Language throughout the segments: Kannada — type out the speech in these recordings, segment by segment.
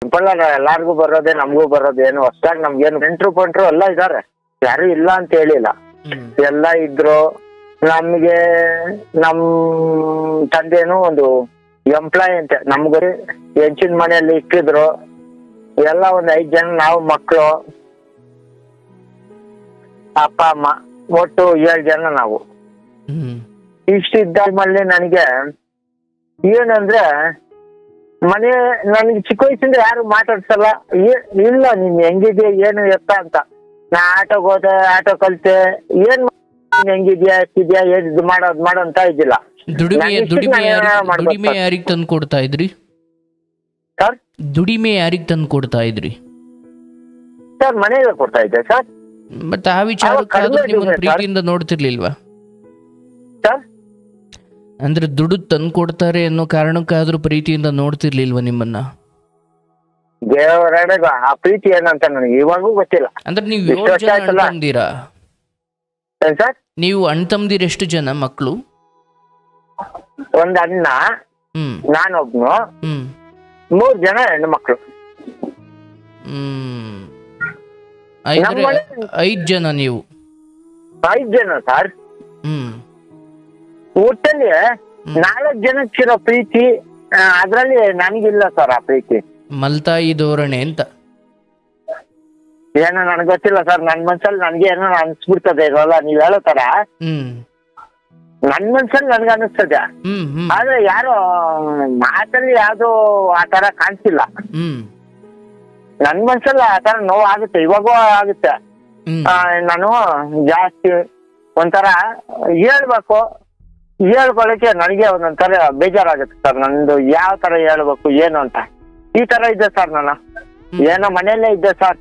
ಸಿಂಪಲ್ ಆಗ ಎಲ್ಲಾರ್ಗು ಬರೋದೇ ನಮಗೂ ಬರೋದು, ಏನು ಹೊಸದಾಗಿ ನಮ್ಗೇನು ನೆಂಟ್ರು ಪಂಟ್ರು ಎಲ್ಲ ಇದಾರೆ, ಯಾರು ಇಲ್ಲ ಅಂತ ಹೇಳಿಲ್ಲ, ಎಲ್ಲ ಇದ್ರು. ನಮ್ಗೆ ನಮ್ ತಂದೆನು ಒಂದು ಎಂಪ್ಲಾಯ್ ಅಂತ ನಮ್ಗೆ ಹೆಂಚಿನ ಮನೆಯಲ್ಲಿ ಇಕ್ಕಿದ್ರು. ಎಲ್ಲ ಒಂದ್ 5 ಜನ, ನಾವು ಮಕ್ಕಳು, ಅಪ್ಪ ಅಮ್ಮ, ಒಟ್ಟು 7 ಜನ ನಾವು. ಇಷ್ಟಿದ್ದಲ್ಲಿ ನನಗೆ ಏನಂದ್ರೆ ಮನೆ ನನಗೆ ಚಿಕ್ಕ ವಯಸ್ಸಿಂದ ಯಾರು ಮಾತಾಡ್ಸಲ್ಲ, ಇಲ್ಲ ನೀನ್ ಹೆಂಗಿದ್ಯಾ ಏನು ಎತ್ತ ಅಂತ. ನಾ ಆಟೋಗೆ ಹೋದೆ, ಆಟೋ ಕಲಿತೆ, ಏನ್ ಹೆಂಗಿದ್ಯಾ ಎಷ್ಟಿದ್ಯಾ ಏನ್ ಇದು ಮಾಡೋ ಅಂತ ಇದ್ದಿಲ್ಲ. ದುಡಿಮೆ ಯಾರಿಗ್ ತಂದು ಕೊಡ್ತಾ ಇದ್ರಿ ಸರ್? ದುಡಿಮೆ ಯಾರಿಗ್ ತಂದು ಕೊಡ್ತಾ ಇದ್ರಿ ಸರ್? ಮನೆಗೆ ಕೊಡ್ತಾ ಇದ್ದೆ ಸರ್. ಮತ್ತೆ ಆ ವಿಚಾರಕ್ಕಾದ್ರೂ ನಿಮ್ಮನ್ನ ಪ್ರೀತಿಯಿಂದ ನೋಡ್ತಿರ್ಲಿಲ್ವಾ ಸರ್? ಅಂದ್ರೆ ದುಡ್ಡು ತಂದು ಕೊಡ್ತಾರೆ ಅನ್ನೋ ಕಾರಣಕ್ಕಾದ್ರೂ ಪ್ರೀತಿಯಿಂದ ನೋಡ್ತಿರ್ಲಿಲ್ವಾ ನಿಮ್ಮನ್ನ? ದೇವರಡೆ ಆ ಪ್ರೀತಿ ಏನಂತ ನನಗೆ ಇವಾಗೂ ಗೊತ್ತಿಲ್ಲ. ಅಂದ್ರೆ ನೀವು 7 ಜನ ಅಣ್ಣ ತಮ್ದಿರಾ ಸರ್? ನೀವು ಅಣ್ಣ ತಮ್ದಿರ ಎಷ್ಟು ಜನ ಮಕ್ಕಳು? ಒಂದ್ ಅಣ್ಣ, ನಾನೊಬ್ನು, 3 ಜನ ಹೆಣ್ಣು ಮಕ್ಕಳು. 5 ಜನ ನೀವು? 5 ಜನ ಸರ್. ಒಟ್ಟಲ್ಲಿ 4 ಜನಕ್ಕಿರೋ ಪ್ರೀತಿ ಅದ್ರಲ್ಲಿ ನನಗಿಲ್ಲ ಸರ್ ಆ ಪ್ರೀತಿ. ಮಲ್ತಾಯಿ ಧೋರಣೆ ಅಂತ ಏನೋ ನನಗೆ ಗೊತ್ತಿಲ್ಲ ಸರ್. ನನ್ ಮನ್ಸಲ್ಲಿ ನನ್ಗೆ ಏನೋ ಅನ್ಸ್ಬಿಡ್ತದೆ ಇರೋಲ್ಲ, ನೀವ್ ಹೇಳೋ ತರ ನನ್ ಮನ್ಸಲ್ಲಿ ನನ್ಗೆ ಅನಿಸ್ತದೆ. ಆದ್ರೆ ಯಾರೋ ಮಾತಲ್ಲಿ ಯಾವ್ದು ಆ ತರ ಕಾಣಿಸಿಲ್ಲ. ನನ್ ಮನ್ಸಲ್ಲಿ ಆ ತರ ನೋವು ಆಗುತ್ತೆ, ಇವಾಗೂ ಆಗುತ್ತೆ. ನಾನು ಜಾಸ್ತಿ ಒಂಥರ ಹೇಳ್ಬೇಕು, ಹೇಳ್ಕೊಳಕ್ಕೆ ನನಗೆ ಒಂದೊಂಥರ ಬೇಜಾರಾಗುತ್ತೆ ಸರ್. ನಂದು ಯಾವ ತರ ಹೇಳ್ಬೇಕು ಏನು ಅಂತ. ಈ ತರ ಇದ್ದೆ ಸರ್ ನಾನು. ಏನೋ ಮನೆಯಲ್ಲೇ ಇದ್ದೆ ಸರ್.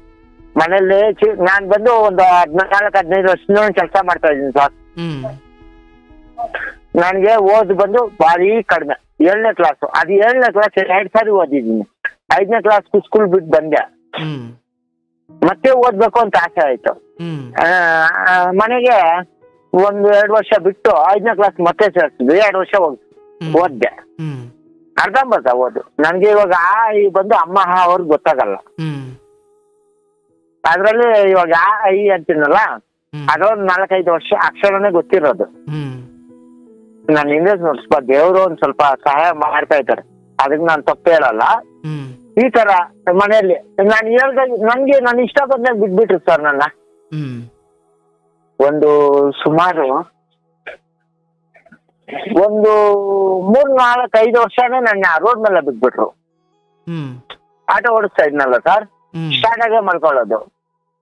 ಮನೆಯಲ್ಲಿ ನಾನ್ ಬಂದು ಒಂದು 14-15 ವರ್ಷದಿಂದ ಕೆಲಸ ಮಾಡ್ತಾ ಇದ್ದೀನಿ ಸರ್. ನನ್ಗೆ ಓದ್ ಬಂದು ಭಾರಿ ಕಡಿಮೆ. 7ನೇ ಕ್ಲಾಸು, ಅದು 7ನೇ ಕ್ಲಾಸ್ 2 ಸಾರಿ ಓದಿದ್ದೀನಿ. 5ನೇ ಕ್ಲಾಸ್ ಸ್ಕೂಲ್ ಬಿಟ್ಟು ಬಂದೆ. ಮತ್ತೆ ಓದ್ಬೇಕು ಅಂತ ಆಸೆ ಆಯ್ತು. ಮನೆಗೆ 1-2 ವರ್ಷ ಬಿಟ್ಟು 5ನೇ ಕ್ಲಾಸ್ ಮತ್ತೆ ಸೇರ್ಸಿದ್ವಿ. 2 ವರ್ಷ ಓದ್ದೆ, ಅರ್ಧಂಬರ್ಧ ಓದು. ನನ್ಗೆ ಇವಾಗ ಬಂದು ಅಮ್ಮ ಅವ್ರಿಗೆ ಗೊತ್ತಾಗಲ್ಲ. ಅದ್ರಲ್ಲಿ ಇವಾಗ ಐ ಅಂತೀನಲ್ಲ, ಅದೊಂದು 4-5 ವರ್ಷ ಅಕ್ಷರನೇ ಗೊತ್ತಿರೋದು. ನಾನು ಇಂಗ್ಲಿಷ್ ನೋಡ್ಸ್ಬ ದೇವ್ರು ಒಂದ್ ಸ್ವಲ್ಪ ಸಹಾಯ ಮಾಡ್ತಾ ಇದ್ದಾರೆ, ಅದಕ್ಕೆ ನಾನು ತಪ್ಪು ಹೇಳಲ್ಲ. ಈ ತರ ಮನೆಯಲ್ಲಿ ನಾನು ಹೇಳ್ದಾಗ ನನ್ಗೆ ನಾನು ಇಷ್ಟ ಬಂದಾಗ ಬಿಟ್ಬಿಟ್ರು ಸರ್ ನನ್ನ. ಒಂದು ಸುಮಾರು 3-4-5 ವರ್ಷನೇ ನನ್ನ ರೋಡ್ ಮೇಲೆ ಬಿಟ್ಬಿಟ್ರು. ಆಟೋ ಓಡಿಸ್ತಾ ಇದ್ನಲ್ಲ ಸರ್, ಸ್ಟಾರ್ಟ್ ಆಗೇ ಮಲ್ಕೊಳ್ಳೋದು,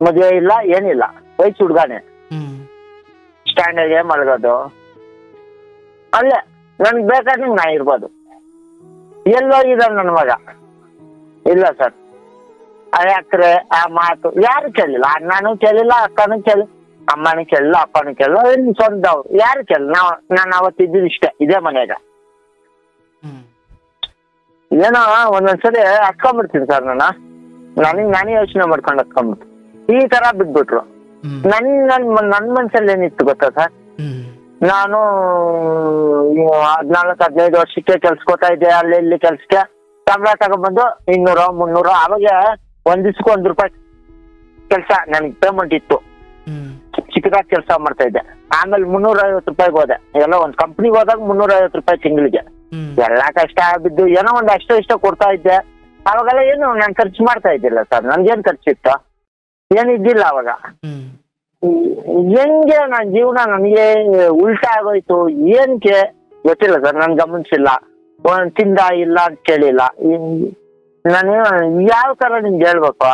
ಮದುವೆ ಇಲ್ಲ ಏನಿಲ್ಲ, ವಯಸ್ಸು ಹುಡ್ಗಾನೆ, ಸ್ಟ್ಯಾಂಡಾಗೆ ಮಲ್ಗೋದು. ಅಲ್ಲೇ ನನ್ಗೆ ಬೇಕಾದ್ರೆ ನಾ ಇರ್ಬೋದು. ಎಲ್ಲೋಗಿದ್ದಾನೆ ನನ್ನ ಮಗ? ಇಲ್ಲ ಸರ್. ಯಾಕ್ರೆ ಆ ಮಾತು ಯಾರು ಕೇಳಿಲ್ಲ, ಅಣ್ಣನೂ ಕೇಳಿಲ್ಲ, ಅಕ್ಕನೂ ಕೇಳಿ, ಅಮ್ಮನೂ ಕೇಳಿಲ್ಲ, ಅಪ್ಪನೂ ಕೇಳಿಲ್ಲ, ಸ್ವಂತವ್ರು ಯಾರು ಕೇಳಿಲ್ಲ. ನಾನು ಅವತ್ತಿದ್ದು ಇಷ್ಟೇ ಇದೇ ಮನೆಯಾಗ. ಏನೋ ಒಂದೊಂದ್ಸರಿ ಹತ್ಕೊಂಡ್ಬಿಡ್ತೀನಿ ಸರ್ ನಾನೇ ಯೋಚನೆ ಮಾಡ್ಕೊಂಡು ಹತ್ಕೊಂಡ್ಬಿಟ್ಟು ಈ ತರ ಬಿಟ್ಬಿಟ್ರು. ನನ್ ಮನ್ಸಲ್ಲಿ ಏನಿತ್ತು ಗೊತ್ತಾ ಸರ್? ನಾನು 14-15 ವರ್ಷಕ್ಕೆ ಕೆಲ್ಸಕೋತಾ ಇದ್ದೆ, ಅಲ್ಲಿ ಇಲ್ಲಿ ಕೆಲ್ಸಕ್ಕೆ ಸಂಬಳ ತಗೊಂಡ್ಬಂದು 200-300, ಅವಾಗ ಒಂದ್ ದಿವ್ಸಕ್ಕೆ ₹1 ಕೆಲ್ಸ ನನಗೆ ಪೇಮೆಂಟ್ ಇತ್ತು. ಚಿಕ್ಕದಾಗಿ ಕೆಲಸ ಮಾಡ್ತಾ ಇದ್ದೆ. ಆಮೇಲೆ ₹350 ಹೋದೆ. ಎಲ್ಲ ಒಂದ್ ಕಂಪ್ನಿಗೆ ಹೋದಾಗ ₹350 ತಿಂಗಳಿಗೆ. ಎಲ್ಲಾ ಕಷ್ಟ ಬಿದ್ದು ಏನೋ ಒಂದ್ ಅಷ್ಟೋ ಕೊಡ್ತಾ ಇದ್ದೆ. ಅವಾಗೆಲ್ಲ ಏನು ನಾನು ಖರ್ಚು ಮಾಡ್ತಾ ಇದ್ದಿಲ್ಲ ಸರ್. ನನ್ಗೇನ್ ಖರ್ಚಿತ್ತು ಏನಿದ್ದಿಲ್ಲ ಅವಾಗ. ಹೆಂಗೆ ನನ್ನ ಜೀವನ ನನಗೆ ಉಲ್ಟಾ ಆಗೋಯ್ತು ಏನಕ್ಕೆ ಗೊತ್ತಿಲ್ಲ ಸರ್. ನನ್ ಗಮನಿಸಿಲ್ಲ, ತಿಂದ ಇಲ್ಲ ಅಂತ ಕೇಳಿಲ್ಲ. ನಾನು ಯಾವ ತರ ನಿಮ್ಗೆ ಹೇಳ್ಬೇಕು?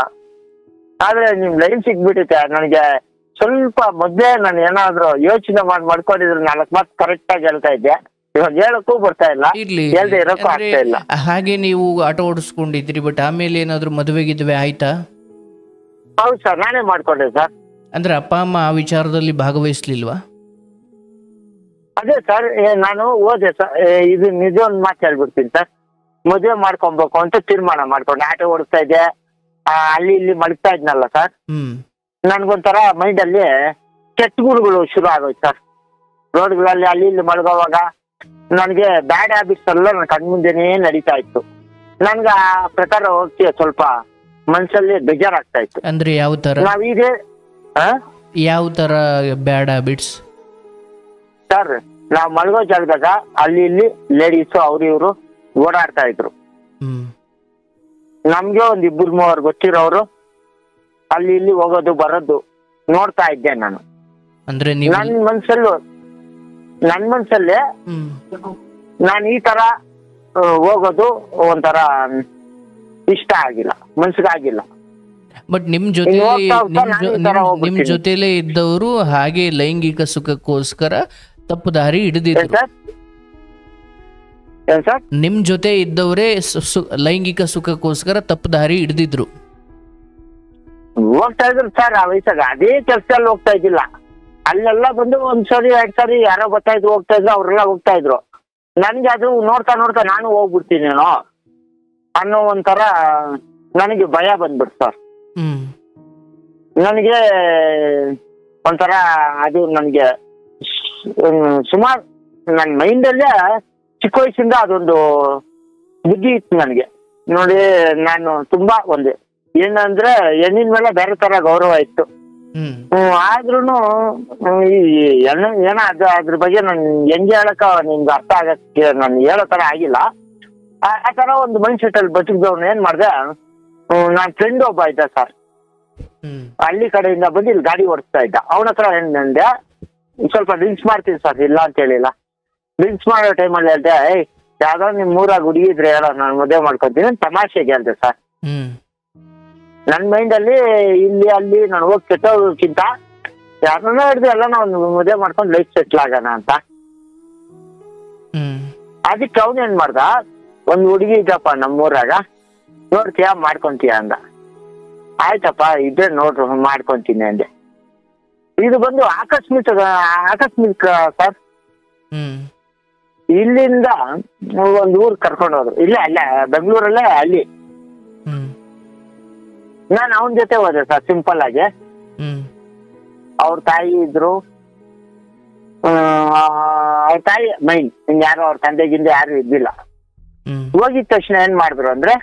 ಆದ್ರೆ ನಿಮ್ ಲೈನ್ ಸಿಕ್ಬಿಟ್ಟಿದೆ ನನಗೆ. ಸ್ವಲ್ಪ ಮೊದ್ಲೇ ನಾನು ಏನಾದ್ರು ಯೋಚನೆ ಮಾಡ್ಕೊಂಡಿದ್ರೆ 4 ಮಾತು ಕರೆಕ್ಟ್ ಆಗಿ ಹೇಳ್ತಾ ಇದ್ದೆ. ಇವಾಗ ಹೇಳಕ್ಕೂ ಬರ್ತಾ ಇಲ್ಲ, ಹೇಳ್ದೆ ಇರೋಕ್ಕೂ ಆಗ್ತಾ ಇಲ್ಲ. ಹಾಗೆ ನೀವು ಆಟೋ ಓಡಿಸ್ಕೊಂಡಿದ್ರಿ, ಬಟ್ ಆಮೇಲೆ ಏನಾದ್ರು ಮದುವೆ ಆಯ್ತಾ? ಹೌದು ಸರ್, ನಾನೇ ಮಾಡ್ಕೊಂಡೆ ಸರ್. ಅಂದ್ರೆ ಅಪ್ಪ ಅಮ್ಮ ಆ ವಿಚಾರದಲ್ಲಿ ಭಾಗವಹಿಸ್ಲಿಲ್ವಾ? ಅದೇ ಸರ್, ನಾನು ಓದೆ ಸರ್. ಇದು ನಿಜ ಒಂದು ಮಾತು ಹೇಳ್ಬಿಡ್ತೀನಿ ಸರ್. ಮದುವೆ ಮಾಡ್ಕೊಬೇಕು ಅಂತ ತೀರ್ಮಾನ ಮಾಡ್ಕೊಂಡೆ. ಆಟೋ ಓಡಿಸ್ತಾ ಇದ್ದೆ, ಅಲ್ಲಿ ಇಲ್ಲಿ ಮಲಗ್ತಾ ಇದ್ನಲ್ಲ ಸರ್. ನನ್ಗೊಂಥರ ಮೈಂಡ್ ಅಲ್ಲಿ ಕೆಟ್ಟ ಗುಣಗಳು ಶುರು ಆಗೋಯ್ತು ಸರ್. ರೋಡ್ಗಳಲ್ಲಿ ಅಲ್ಲಿ ಇಲ್ಲಿ ಮಲಗೋವಾಗ ನನಗೆ ಬ್ಯಾಡ್ ಹ್ಯಾಬಿಟ್ಸ್ ಎಲ್ಲ ನನ್ನ ಕಣ್ಮುಂದೆನೇ ನಡೀತಾ ಇತ್ತು. ನನ್ಗ ಆ ಪ್ರಕಾರ ಹೋಗಿ ಸ್ವಲ್ಪ ಮನ್ಸಲ್ಲಿ ಬೇಜಾರಾಗ್ತಾ ಇತ್ತು. ಅಂದ್ರೆ ಯಾವ ತರ ನಾವೀಗ ಯಾವ ತರ ಬ್ಯಾಡ್ ಹ್ಯಾಬಿಟ್ಸ್ ಸರ್? ನಾವ್ ಮಲ್ಗೋ ಜಾಗದಾಗ ಅಲ್ಲಿ ಇಲ್ಲಿ ಲೇಡೀಸ್ ಅವ್ರು ಇವ್ರು ಓಡಾಡ್ತಾ ಇದ್ರು. ನಮ್ಗೆ ಒಂದ್ 2-3 ಗೊತ್ತಿರೋರು ಅಲ್ಲಿ ಇಲ್ಲಿ ಹೋಗೋದು ಬರೋದು ನೋಡ್ತಾ ಇದ್ದೆ ನಾನು. ಅಂದ್ರೆ ನನ್ ಮನ್ಸಲ್ಲಿ ನಾನು ಈ ತರ ಹೋಗೋದು ಒಂಥರ ಇಷ್ಟ ಆಗಿಲ್ಲ, ಮನ್ಸಿಗಾಗಿಲ್ಲ. ಬಟ್ ನಿಮ್ ಜೊತೆಲೇ ಇದ್ದವರು ಹಾಗೆ ಲೈಂಗಿಕ ಸುಖಕ್ಕೋಸ್ಕರ ತಪ್ಪು ದಾರಿ ಹಿಡಿದಿದ್ರು. ನಿಮ್ ಜೊತೆ ಇದ್ದವರೇ ಲೈಂಗಿಕ ಸುಖಕ್ಕೋಸ್ಕರ ತಪ್ಪು ದಾರಿ ಹಿಡಿದಿದ್ರು. ಹೋಗ್ತಾ ಇದ್ರು ಸರ್ ಆ ವಯಸ್ಸಾಗ. ಅದೇ ಕೆಲ್ಸದಲ್ಲಿ ಹೋಗ್ತಾ ಇದ್ದಿಲ್ಲ. ಅಲ್ಲೆಲ್ಲ ಬಂದು 1 ಸರಿ 2 ಸರಿ ಯಾರೋ ಬರ್ತಾ ಇದ್ರು, ಹೋಗ್ತಾ ಇದ್ರು, ಅವ್ರೆಲ್ಲ ಹೋಗ್ತಾ ಇದ್ರು. ನನ್ಗೆ ಅದು ನೋಡ್ತಾ ನೋಡ್ತಾ ನಾನು ಹೋಗ್ಬಿಡ್ತೀನೇನೋ ಅನ್ನೋ ಒಂಥರ ನನಗೆ ಭಯ ಬಂದ್ಬಿಡ್ತು ಸರ್. ನನಗೆ ಒಂಥರ ಅದು ನನಗೆ ಸುಮಾರು ನನ್ನ ಮೈಂಡಲ್ಲೇ ಚಿಕ್ಕ ವಯಸ್ಸಿಂದ ಅದೊಂದು ಬುದ್ಧಿ ಇತ್ತು ನನಗೆ. ನೋಡಿ, ನಾನು ತುಂಬಾ ಏನಂದ್ರೆ ಹೆಣ್ಣಿನ ಮೇಲೆ ಬೇರೆ ತರ ಗೌರವ ಇತ್ತು. ಆದ್ರೂನು ಏನೋ ಅದ್ರ ಬಗ್ಗೆ ನನ್ ಹೆಂಗೆ ಹೇಳಕ ನಿಮ್ಗೆ ಅರ್ಥ ಆಗಕ್ಕೆ ನಾನು ಹೇಳೋ ತರ ಆಗಿಲ್ಲ. ಆ ತರ ಒಂದು ಮೈಂಡ್ ಸೆಟ್ ಅಲ್ಲಿ ಬದುಕಿದವ್ನು ಏನ್ ಮಾಡ್ದೆ, ನನ್ನ ಫ್ರೆಂಡ್ ಒಬ್ಬ ಇದ್ದ ಸರ್, ಹಳ್ಳಿ ಕಡೆಯಿಂದ ಬಂದು ಇಲ್ಲಿ ಗಾಡಿ ಓಡಿಸ್ತಾ ಇದ್ದ. ಅವನ ಹತ್ರ ಏನಂದೆ, ಸ್ವಲ್ಪ ಡ್ರಿಂಕ್ಸ್ ಮಾಡ್ತೀನಿ ಸರ್, ಇಲ್ಲ ಅಂತ ಹೇಳಿಲ್ಲ. ಡ್ರಿಂಕ್ಸ್ ಮಾಡೋ ಟೈಮಲ್ಲಿ ಹೇಳ್ದೆ, ಯಾವ್ದೋ ನಿಮ್ ಊರಾಗ ಹುಡುಗಿ ಇದ್ರೆ ಹೇಳೋ, ನಾನು ಮದುವೆ ಮಾಡ್ಕೊತೀನಿ ತಮಾಷೆಗೆ ಹೇಳ್ದೆ ಸರ್. ನನ್ ಮೈಂಡ್ ಅಲ್ಲಿ ಇಲ್ಲಿ ಅಲ್ಲಿ ನಾನು ಹೋಗಿ ಕೆಟ್ಟೋದಕ್ಕಿಂತ ಯಾರನ್ನ ಹಿಡ್ದು ಎಲ್ಲ ನಾವು ಮದುವೆ ಮಾಡ್ಕೊಂಡು ಲೈಫ್ ಸೆಟ್ಲ್ ಆಗೋಣ ಅಂತ. ಅದಕ್ಕೆ ಅವನು ಏನ್ ಮಾಡ್ದ, ಒಂದ್ ಹುಡುಗಿ ಇದ್ದಪ್ಪ ನಮ್ಮೂರಾಗ, ನೋಡ್ತೀಯ ಮಾಡ್ಕೊಂತೀಯ ಅಂದ. ಆಯ್ತಪ್ಪ ಇದ್ರೆ ನೋಡ್ರು ಮಾಡ್ಕೊಂತೀನಿ ಅಂದೆ. ಇದು ಬಂದು ಆಕಸ್ಮಿಕ ಸರ್. ಇಲ್ಲಿಂದ ಒಂದ್ ಊರ್ ಕರ್ಕೊಂಡು ಹೋದ್ರು, ಇಲ್ಲೇ ಅಲ್ಲೇ ಬೆಂಗಳೂರಲ್ಲೇ ಹಳ್ಳಿ. ನಾನು ಅವನ ಜೊತೆ ಹೋದೆ ಸರ್, ಸಿಂಪಲ್ ಆಗಿ. ಅವ್ರ ತಾಯಿ ಇದ್ರು, ಅವ್ರ ತಾಯಿ ಮೈನ್, ಯಾರು ಅವ್ರ ತಂದೆಗಿಂದ ಯಾರು ಇದ್ದಿಲ್ಲ. ಹೋಗಿದ ತಕ್ಷಣ ಏನ್ ಮಾಡಿದ್ರು ಅಂದ್ರೆ,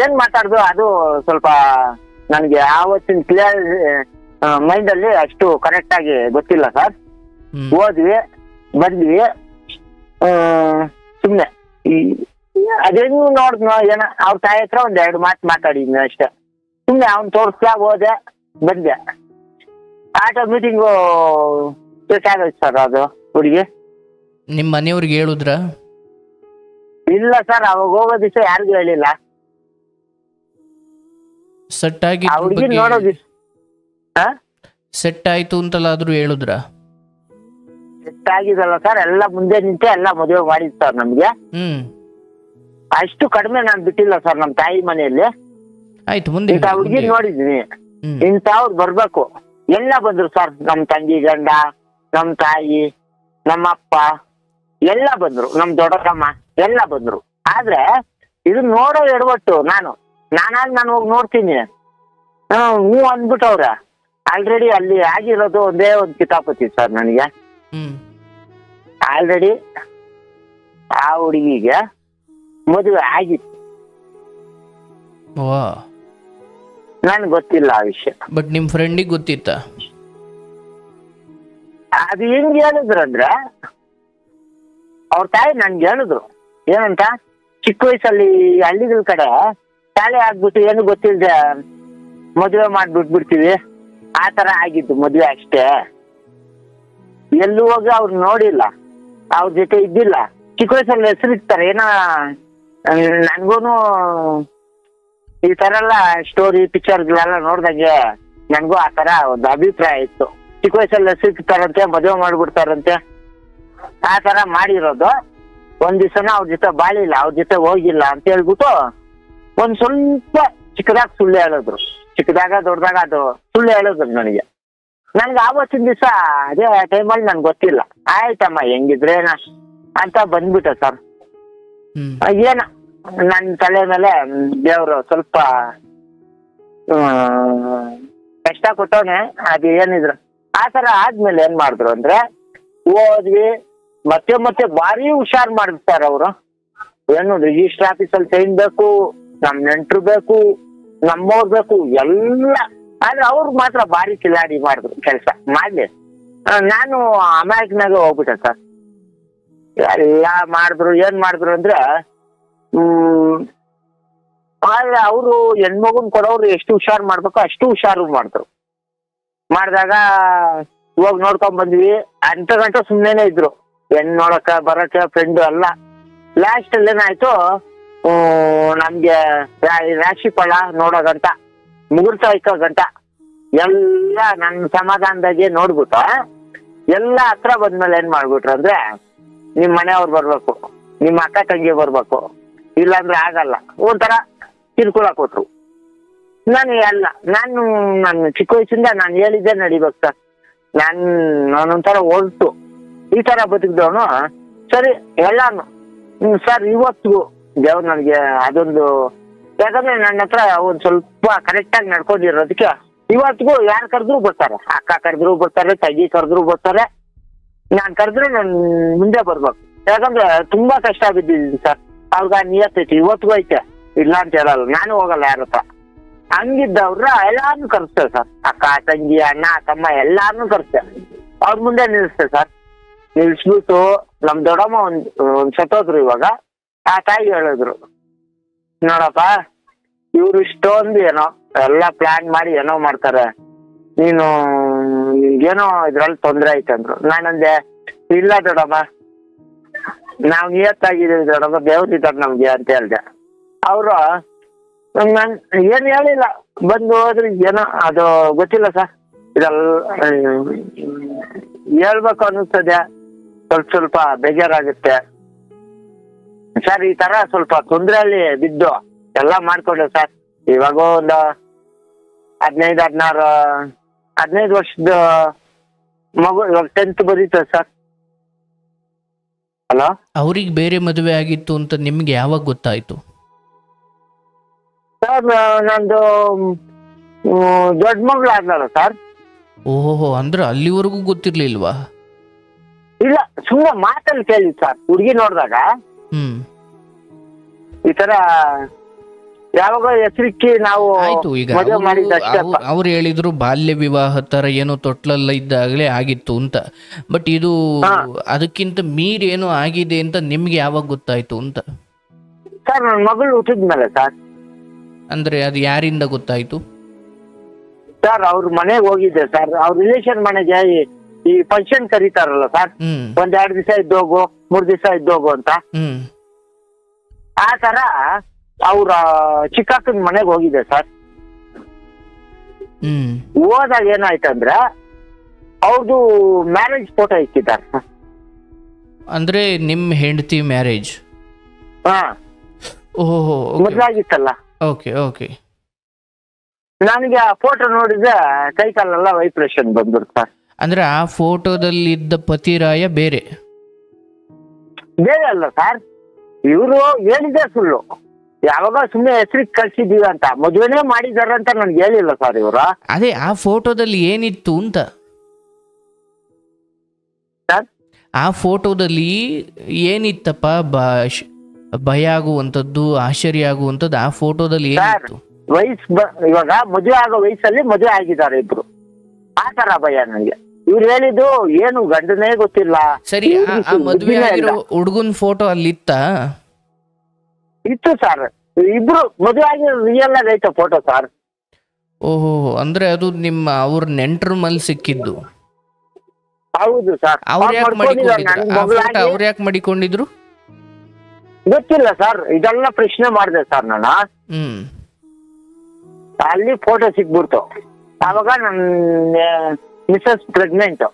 ಏನ್ ಮಾತಾಡ್ದು ಅದು ಸ್ವಲ್ಪ ನನ್ಗೆ ಆವತ್ತಿನ ಕ್ಲಿಯರ್ ಮೈಂಡ್ ಅಲ್ಲಿ ಅಷ್ಟು ಕರೆಕ್ಟ್ ಆಗಿ ಗೊತ್ತಿಲ್ಲ ಸರ್. ಹೋದ್ವಿ ಬಂದ್ವಿ, ಸುಮ್ನೆ ಅದೇನು ನೋಡ್ದ್ನೋ ಏನ ಅವ್ರ ತಾಯಿ ಹತ್ರ 1-2 ಮಾತು ಮಾತಾಡಿದ್ವಿ ಅಷ್ಟೇ. ಸುಮ್ನೆ ಅವ್ನ್ ತೋರ್ಸ್ಲಾ ಹೋದೆ ಬಂದೆ. ಆಟೋ ಮೀಟಿಂಗು ಬೇಕಾಗೋಯ್ತು ಸರ್ ಅದು ಹುಡುಗಿ. ನಿಮ್ ಮನೆಯವ್ರಿಗೆ ಹೇಳುದ್ರ? ಇಲ್ಲ ಸರ್, ಅವಾಗ ಹೋಗೋ ದಿವಸ ಯಾರಿಗೂ ಹೇಳಿಲ್ಲ. ಸೆಟ್ ಆಗಿ ಹುಡುಗಿ ನೋಡೋದು ಸೆಟ್ ಆಯ್ತು ಅಂತಲಾದ್ರೂ ಹೇಳುದ್ರ? ಸೆಟ್ ಆಗಿದಲ್ಲ ಸರ್, ಎಲ್ಲ ಮುಂದೆ ನಿಂತೆ ಎಲ್ಲ ಮದುವೆ ಮಾಡಿದ್ ಸರ್ ನಮ್ಗೆ. ಅಷ್ಟು ಕಡಿಮೆ ನಾನ್ ಬಿಟ್ಟಿಲ್ಲ ಸರ್ ನಮ್ ತಾಯಿ ಮನೆಯಲ್ಲಿ. ಆಯ್ತು, ಮುಂದೆ ಇಂಥ ಹುಡುಗಿ ನೋಡಿದ್ವಿ, ಇಂಥವ್ರು ಬರ್ಬೇಕು. ಎಲ್ಲ ಬಂದ್ರು ಸರ್, ನಮ್ ತಂಗಿ ಗಂಡ, ನಮ್ ತಾಯಿ, ನಮ್ಮಪ್ಪ ಎಲ್ಲ ಬಂದ್ರು, ನಮ್ ದೊಡ್ಡಮ್ಮ ಎಲ್ಲ ಬಂದ್ರು. ಆದ್ರೆ ಇದು ನೋಡೋ ಎಡವಟ್ಟು ನಾನು ಹೋಗಿ ನೋಡ್ತೀನಿ, ಹ್ಞೂ ಅಂದ್ಬಿಟ್ಟವ್ರೆ. ಆಲ್ರೆಡಿ ಅಲ್ಲಿ ಆಗಿರೋದು ಒಂದೇ ಒಂದು ಕಿತಾಪತಿ ಸರ್ ನನಗೆ. ಆಲ್ರೆಡಿ ಆ ಹುಡುಗಿಗೆ ಮದುವೆ ಆಗಿತ್ತು, ನನ್ಗೆ ಗೊತ್ತಿಲ್ಲ ಆ ವಿಷಯ. ಬಟ್ ನಿಮ್ ಫ್ರೆಂಡಿಗೆ ಗೊತ್ತಿತ್ತ? ಅದು ಹೆಂಗ್ ಹೇಳಿದ್ರಂದ್ರೆ, ಅವ್ರ ತಾಯಿ ನನ್ಗೆ ಹೇಳಿದ್ರು ಏನಂತ, ಚಿಕ್ಕ ವಯಸ್ಸಲ್ಲಿ ಹಳ್ಳಿಗಳ ಕಡೆ ಶಾಲೆ ಆಗ್ಬಿಟ್ಟು ಏನು ಗೊತ್ತಿಲ್ಲದೆ ಮದುವೆ ಮಾಡ್ಬಿಟ್ಬಿಡ್ತೀವಿ, ಆ ತರ ಆಗಿದ್ದು ಮದುವೆ ಅಷ್ಟೇ. ಎಲ್ಲೂ ಹೋಗಿ ಅವ್ರು ನೋಡಿಲ್ಲ, ಅವ್ರ ಜೊತೆ ಇದ್ದಿಲ್ಲ. ಚಿಕ್ಕ ವಯಸ್ಸಲ್ಲಿ ಹೆಸರಿರ್ತಾರೆ ಏನೋ. ನನ್ಗೂನು ಈ ತರ ಎಲ್ಲ ಸ್ಟೋರಿ ಪಿಕ್ಚರ್ಗಳೆಲ್ಲ ನೋಡ್ದಂಗೆ ನನ್ಗೂ ಆ ತರ ಒಂದು ಅಭಿಪ್ರಾಯ ಇತ್ತು. ಚಿಕ್ಕ ವಯಸ್ಸಲ್ಲಿ ಹೆಸರಿರ್ತಾರಂತೆ, ಮದುವೆ ಮಾಡ್ಬಿಡ್ತಾರಂತೆ, ಆ ತರ ಮಾಡಿರೋದು. ಒಂದ್ ದಿವಸನ ಅವ್ರ ಜೊತೆ ಬಾಳಿಲ್ಲ, ಅವ್ರ ಜೊತೆ ಹೋಗಿಲ್ಲ ಅಂತ ಹೇಳ್ಬಿಟ್ಟು ಒಂದ್ ಸ್ವಲ್ಪ ಚಿಕ್ಕದಾಗ ಸುಳ್ಳು ಹೇಳಿದ್ರು. ಚಿಕ್ಕದಾಗ ದೊಡ್ಡದಾಗ ಅದು ಸುಳ್ಳು ಹೇಳಿದ್ರು ನನಗೆ. ಆವತ್ತಿನ ದಿವಸ ಅದೇ ಟೈಮಲ್ಲಿ ನನ್ಗೆ ಗೊತ್ತಿಲ್ಲ. ಆಯ್ತಮ್ಮ ಹೆಂಗಿದ್ರೇನ ಅಂತ ಬಂದ್ಬಿಟ್ಟೆ ಸರ್. ಏನ ನನ್ನ ತಲೆ ಮೇಲೆ ದೇವ್ರು ಸ್ವಲ್ಪ ಕಷ್ಟ ಕೊಟ್ಟವನೆ. ಅದು ಏನಿದ್ರು ಆ ತರ ಆದ್ಮೇಲೆ ಏನ್ ಮಾಡಿದ್ರು ಅಂದ್ರೆ, ಹೋದ್ವಿ ಮತ್ತೆ ಭಾರಿ ಹುಷಾರ್ ಮಾಡಿರ್ತಾರೆ ಅವರು. ಏನು ರಿಜಿಸ್ಟರ್ ಆಫೀಸಲ್ಲಿ ಸೈನ್ ಬೇಕು, ನಮ್ ನೆಂಟ್ರು ಬೇಕು, ನಮ್ಮವ್ರು ಬೇಕು ಎಲ್ಲ. ಆದ್ರೆ ಅವ್ರು ಮಾತ್ರ ಭಾರಿ ಕಿಲಾಡಿ ಮಾಡಿದ್ರು ಕೆಲಸ ಮಾಡ್ಲಿ. ನಾನು ಅಮಾಯಕನಾಗ ಹೋಗ್ಬಿಟ್ಟೆ ಸರ್. ಎಲ್ಲ ಮಾಡಿದ್ರು, ಏನ್ ಮಾಡಿದ್ರು ಅಂದ್ರೆ ಆದ್ರೆ ಅವರು ಹೆಣ್ಮಗುನ್ ಕೊಡೋರು ಎಷ್ಟು ಹುಷಾರ್ ಮಾಡ್ಬೇಕು ಅಷ್ಟು ಹುಷಾರು ಮಾಡಿದ್ರು. ಮಾಡಿದಾಗ ಹೋಗಿ ನೋಡ್ಕೊಂಡ್ ಬಂದ್ವಿ. ಅಂತ ಗಂಟೆ ಸುಮ್ಮನೆ ಇದ್ರು, ಹೆಣ್ ನೋಡಕ ಬರಕ ಫ್ರೆಂಡು ಎಲ್ಲ. ಲಾಸ್ಟ್ ಅಲ್ಲಿ ಏನಾಯ್ತು, ನಮ್ಗೆ ರಾಶಿ ಫಲ ನೋಡೋ ಗಂಟ, ಮುಹೂರ್ತ ಇಕ್ಕೋ ಗಂಟ ಎಲ್ಲ ನನ್ನ ಸಮಾಧಾನದಾಗೆ ನೋಡ್ಬಿಟ್ಟು ಎಲ್ಲ ಹತ್ರ ಬಂದ್ಮೇಲೆ ಏನ್ ಮಾಡ್ಬಿಟ್ರು ಅಂದ್ರೆ, ನಿಮ್ ಮನೆಯವ್ರು ಬರ್ಬೇಕು, ನಿಮ್ಮ ಅಕ್ಕ ತಂಗಿ ಬರ್ಬೇಕು, ಇಲ್ಲಾಂದ್ರೆ ಆಗಲ್ಲ ಒಂಥರ ಕಿರ್ಕುಳ ಕೊಟ್ರು. ನಾನು ಚಿಕ್ಕ ವಯಸ್ಸಿಂದ ನಾನು ಹೇಳಿದ್ದೆ ನಡಿಬೇಕು ಸರ್. ನಾನೊಂಥರ ಹೊರಟು ಈ ತರ ಬದುಕಿದವನು. ಸರಿ ಎಲ್ಲಾನು ಸರ್ ಇವತ್ತಿಗೂ ದೇವ್ರು ನನಗೆ ಅದೊಂದು, ಯಾಕಂದ್ರೆ ನನ್ನ ಹತ್ರ ಒಂದ್ ಸ್ವಲ್ಪ ಕರೆಕ್ಟ್ ಆಗಿ ನಡ್ಕೊಂಡಿರೋದಕ್ಕೆ ಇವತ್ತಿಗೂ ಯಾರು ಕರೆದ್ರು ಬರ್ತಾರೆ. ಅಕ್ಕ ಕರೆದ್ರು ಬರ್ತಾರೆ, ತಂಗಿ ಕರೆದ್ರು ಬರ್ತಾರೆ. ನಾನ್ ಕರೆದ್ರು ನನ್ ಮುಂದೆ ಬರ್ಬೇಕು. ಯಾಕಂದ್ರೆ ತುಂಬಾ ಕಷ್ಟ ಬಿದ್ದಿದ್ದೀನಿ ಸರ್. ಅವಾಗ ನಿಯತ್ತೈತಿ, ಇವತ್ತಿಗೂ ಐತೆ, ಇಲ್ಲ ಅಂತ ಹೇಳಲ್ಲ. ನಾನು ಹೋಗಲ್ಲ ಯಾರ ಹತ್ರ. ಹಂಗಿದ್ದವ್ರ ಎಲ್ಲಾರ್ನು ಕರೆಸ್ತೇವೆ ಸರ್. ಅಕ್ಕ ತಂಗಿ ಅಣ್ಣ ತಮ್ಮ ಎಲ್ಲಾರ್ನು ಕರೆಸ್ತೇವೆ. ಅವ್ರ ಮುಂದೆ ನಿಲ್ಲಿಸ್ತೇವೆ ಸರ್. ನಿಲ್ಸ್ಬಿಟ್ಟು ನಮ್ ದೊಡ್ಡಮ್ಮ ಒಂದ್ ಸತ್ತೋದ್ರು. ಇವಾಗ ಆ ತಾಯಿ ಹೇಳಿದ್ರು, ನೋಡಪ್ಪ ಇವ್ರು ಇಷ್ಟೊಂದು ಏನೋ ಎಲ್ಲ ಪ್ಲಾನ್ ಮಾಡಿ ಏನೋ ಮಾಡ್ತಾರೆ, ನೀನು ಏನೋ ಇದ್ರಲ್ಲಿ ತೊಂದ್ರೆ ಐತಂದ್ರು. ನಾನಂದೆ, ಇಲ್ಲ ದೊಡ್ಡಮ್ಮ, ನಾವ್ ನಿಯತ್ತಾಗಿದ್ದೀವಿ ದೊಡ್ಡಮ್ಮ, ದೇವ್ರಿದ್ದಾರೆ ನಮ್ಗೆ ಅಂತ ಹೇಳ್ದೆ. ಅವರು ನಾನ್ ಏನ್ ಹೇಳಿಲ್ಲ, ಬಂದು ಹೋದ್ರಿ. ಏನೋ ಅದು ಗೊತ್ತಿಲ್ಲ ಸರ್, ಇದೆಲ್ಲ ಹೇಳ್ಬೇಕು ಅನ್ನಿಸ್ತದೆ, ಸ್ವಲ್ಪ ಬೇಜಾರಾಗುತ್ತೆ ಸರ್. ಈ ತರ ಸ್ವಲ್ಪ ತೊಂದ್ರೆಯಲ್ಲಿ ಬಿದ್ದು ಎಲ್ಲ ಮಾಡ್ಕೊಂಡೆ ಸರ್. ಇವಾಗ ಒಂದು 15 ವರ್ಷದ ಮಗು ಇವಾಗ 10th ಬರೀತದೆ ಸರ್. ಹಲೋ, ಅವ್ರಿಗೆ ಬೇರೆ ಮದುವೆ ಆಗಿತ್ತು ಅಂತ ನಿಮ್ಗೆ ಯಾವಾಗ ಗೊತ್ತಾಯ್ತು ಸರ್? ನಂದು ದೊಡ್ಡ ಮಗಳು ಆದ್ನಲ್ಲ ಸರ್. ಓಹೋ, ಅಂದ್ರೆ ಅಲ್ಲಿವರೆಗೂ ಗೊತ್ತಿರ್ಲಿಲ್ವಾ? ಇಲ್ಲ, ಸುಮ್ಮನೆ ಮಾತಲ್ಲಿ ಕೇಳಿದ್ ಸರ್. ಹುಡುಗಿ ನೋಡಿದಾಗ ಈ ತರ ಯಾವಾಗ ಹೆಸರಿಕ್ಕಿ ನಾವು ಆಯ್ತು. ಈಗ ಅವ್ರು ಹೇಳಿದ್ರು ಬಾಲ್ಯ ವಿವಾಹ ತರ ಏನೋ ತೊಟ್ಲಲ್ಲ ಇದ್ದಾಗಲೇ ಆಗಿತ್ತು ಅಂತ. ಬಟ್ ಇದು ಅದಕ್ಕಿಂತ ಮೀರಿ ಏನೋ ಆಗಿದೆ ಅಂತ ನಿಮ್ಗೆ ಯಾವಾಗ ಗೊತ್ತಾಯ್ತು ಅಂತ? ಸರ್ ನನ್ನ ಮಗಳು ಹುಟ್ಟಿದ್ಮೇಲೆ ಸರ್. ಅಂದ್ರೆ ಅದು ಯಾರಿಂದ ಗೊತ್ತಾಯ್ತು ಸರ್? ಅವ್ರ ಮನೆಗೆ ಹೋಗಿದ್ದೆ ಸರ್. ಅವ್ರ ರಿಲೇಷನ್ ಮನೆಗೆ ಈ ಫಂಕ್ಷನ್ ಕರೀತಾರಲ್ಲ ಸರ್, 1-2 ದಿವಸ ಇದ್ದೋಗು, 3 ದಿವಸ ಇದ್ದೋಗು ಅಂತ. ಆ ತರ ಅವ್ರ ಚಿಕ್ಕಕ್ಕನ ಮನೆಗೆ ಹೋಗಿದೆ ಸರ್. ಹೋದಾಗ ಏನಾಯ್ತಂದ್ರೆ ಅವ್ರದ್ದು ಮ್ಯಾರೇಜ್ ಫೋಟೋ ಇಕ್ಕಿದ್ದಾರೆ. ಅಂದ್ರೆ ನಿಮ್ ಹೆಂಡತಿ ಮ್ಯಾರೇಜ್? ಹಾ, ಓಹೋ, ಮೊದ್ಲಾಗಿತ್ತಲ್ಲ. Okay okay. ನನಗೆ ಆ ಫೋಟೋ ನೋಡಿದ್ರೆ ಕೈ ಕಾಲೆಲ್ಲ ವೈಬ್ರೇಷನ್ ಬಂದ್ಬಿಡ್ತ. ಅಂದ್ರೆ ಆ ಫೋಟೋದಲ್ಲಿ ಇದ್ದ ಪತಿರಾಯ ಬೇರೆ ಅಲ್ಲ ಸರ್. ಇವರು ಹೇಳಿದೆ ಸುಳ್ಳು. ಯಾವಾಗ ಸುಮ್ಮನೆ ಹೆಸರಿಗೆ ಕಳ್ಸಿದೀವಿ ಅಂತ, ಮದುವೆನೇ ಮಾಡಿದಾರ ಅಂತ ನನ್ಗೆ ಹೇಳಿಲ್ಲ ಸರ್ ಇವರು. ಅದೇ ಆ ಫೋಟೋದಲ್ಲಿ ಏನಿತ್ತು ಅಂತ ಸರ್? ಆ ಫೋಟೋದಲ್ಲಿ ಏನಿತ್ತಪ್ಪ? ಭಯ ಆಗುವಂಥದ್ದು, ಆಶ್ಚರ್ಯ ಆಗುವಂಥದ್ದು ಆ ಫೋಟೋದಲ್ಲಿ ಏನಿತ್ತು? ಇವಾಗ ಮದುವೆ ಆಗೋ ವಯಸ್ಸಲ್ಲಿ ಮದುವೆ ಆಗಿದ್ದಾರೆ ಇಬ್ರು. ಆ ತರ ಭಯ ನನಗೆ. ಇವ್ರು ಹೇಳಿದ್ದು ಏನು ಗಂಡನೇ ಗೊತ್ತಿಲ್ಲ. ಸರಿ, ಆ ಮದುವೆ ಆಗಿರೋ ಹುಡುಗನ್ ಫೋಟೋ ಅಲ್ಲಿ ಇತ್ತು ಸರ್. ಇಬ್ರು ಮದುವೆ ಆಗಿ ರಿಯಲ್ ಆಗಿ ಐತೆ ಫೋಟೋ ಸರ್. ಓಹೋ, ಅಂದ್ರೆ ಅದು ನಿಮ್ಮ ಅವ್ರ ನೆಂಟರ ಮೇಲೆ ಸಿಕ್ಕಿದ್ದು? ಹೌದು ಸರ್. ಅವ್ರು ಯಾಕೆ ಮಾಡಿಕೊಂಡಿದ್ರು ಗೊತ್ತಿಲ್ಲ ಸರ್. ಇದೆಲ್ಲ ಪ್ರಶ್ನೆ ಮಾಡಿದೆ ಸರ್ ನಾನು. ಅಲ್ಲಿ ಫೋಟೋ ಸಿಕ್ಬಿಡ್ತು. ಆವಾಗ ನನ್ನ ಮಿಸಸ್ ಪ್ರೆಗ್ನೆಂಟ್.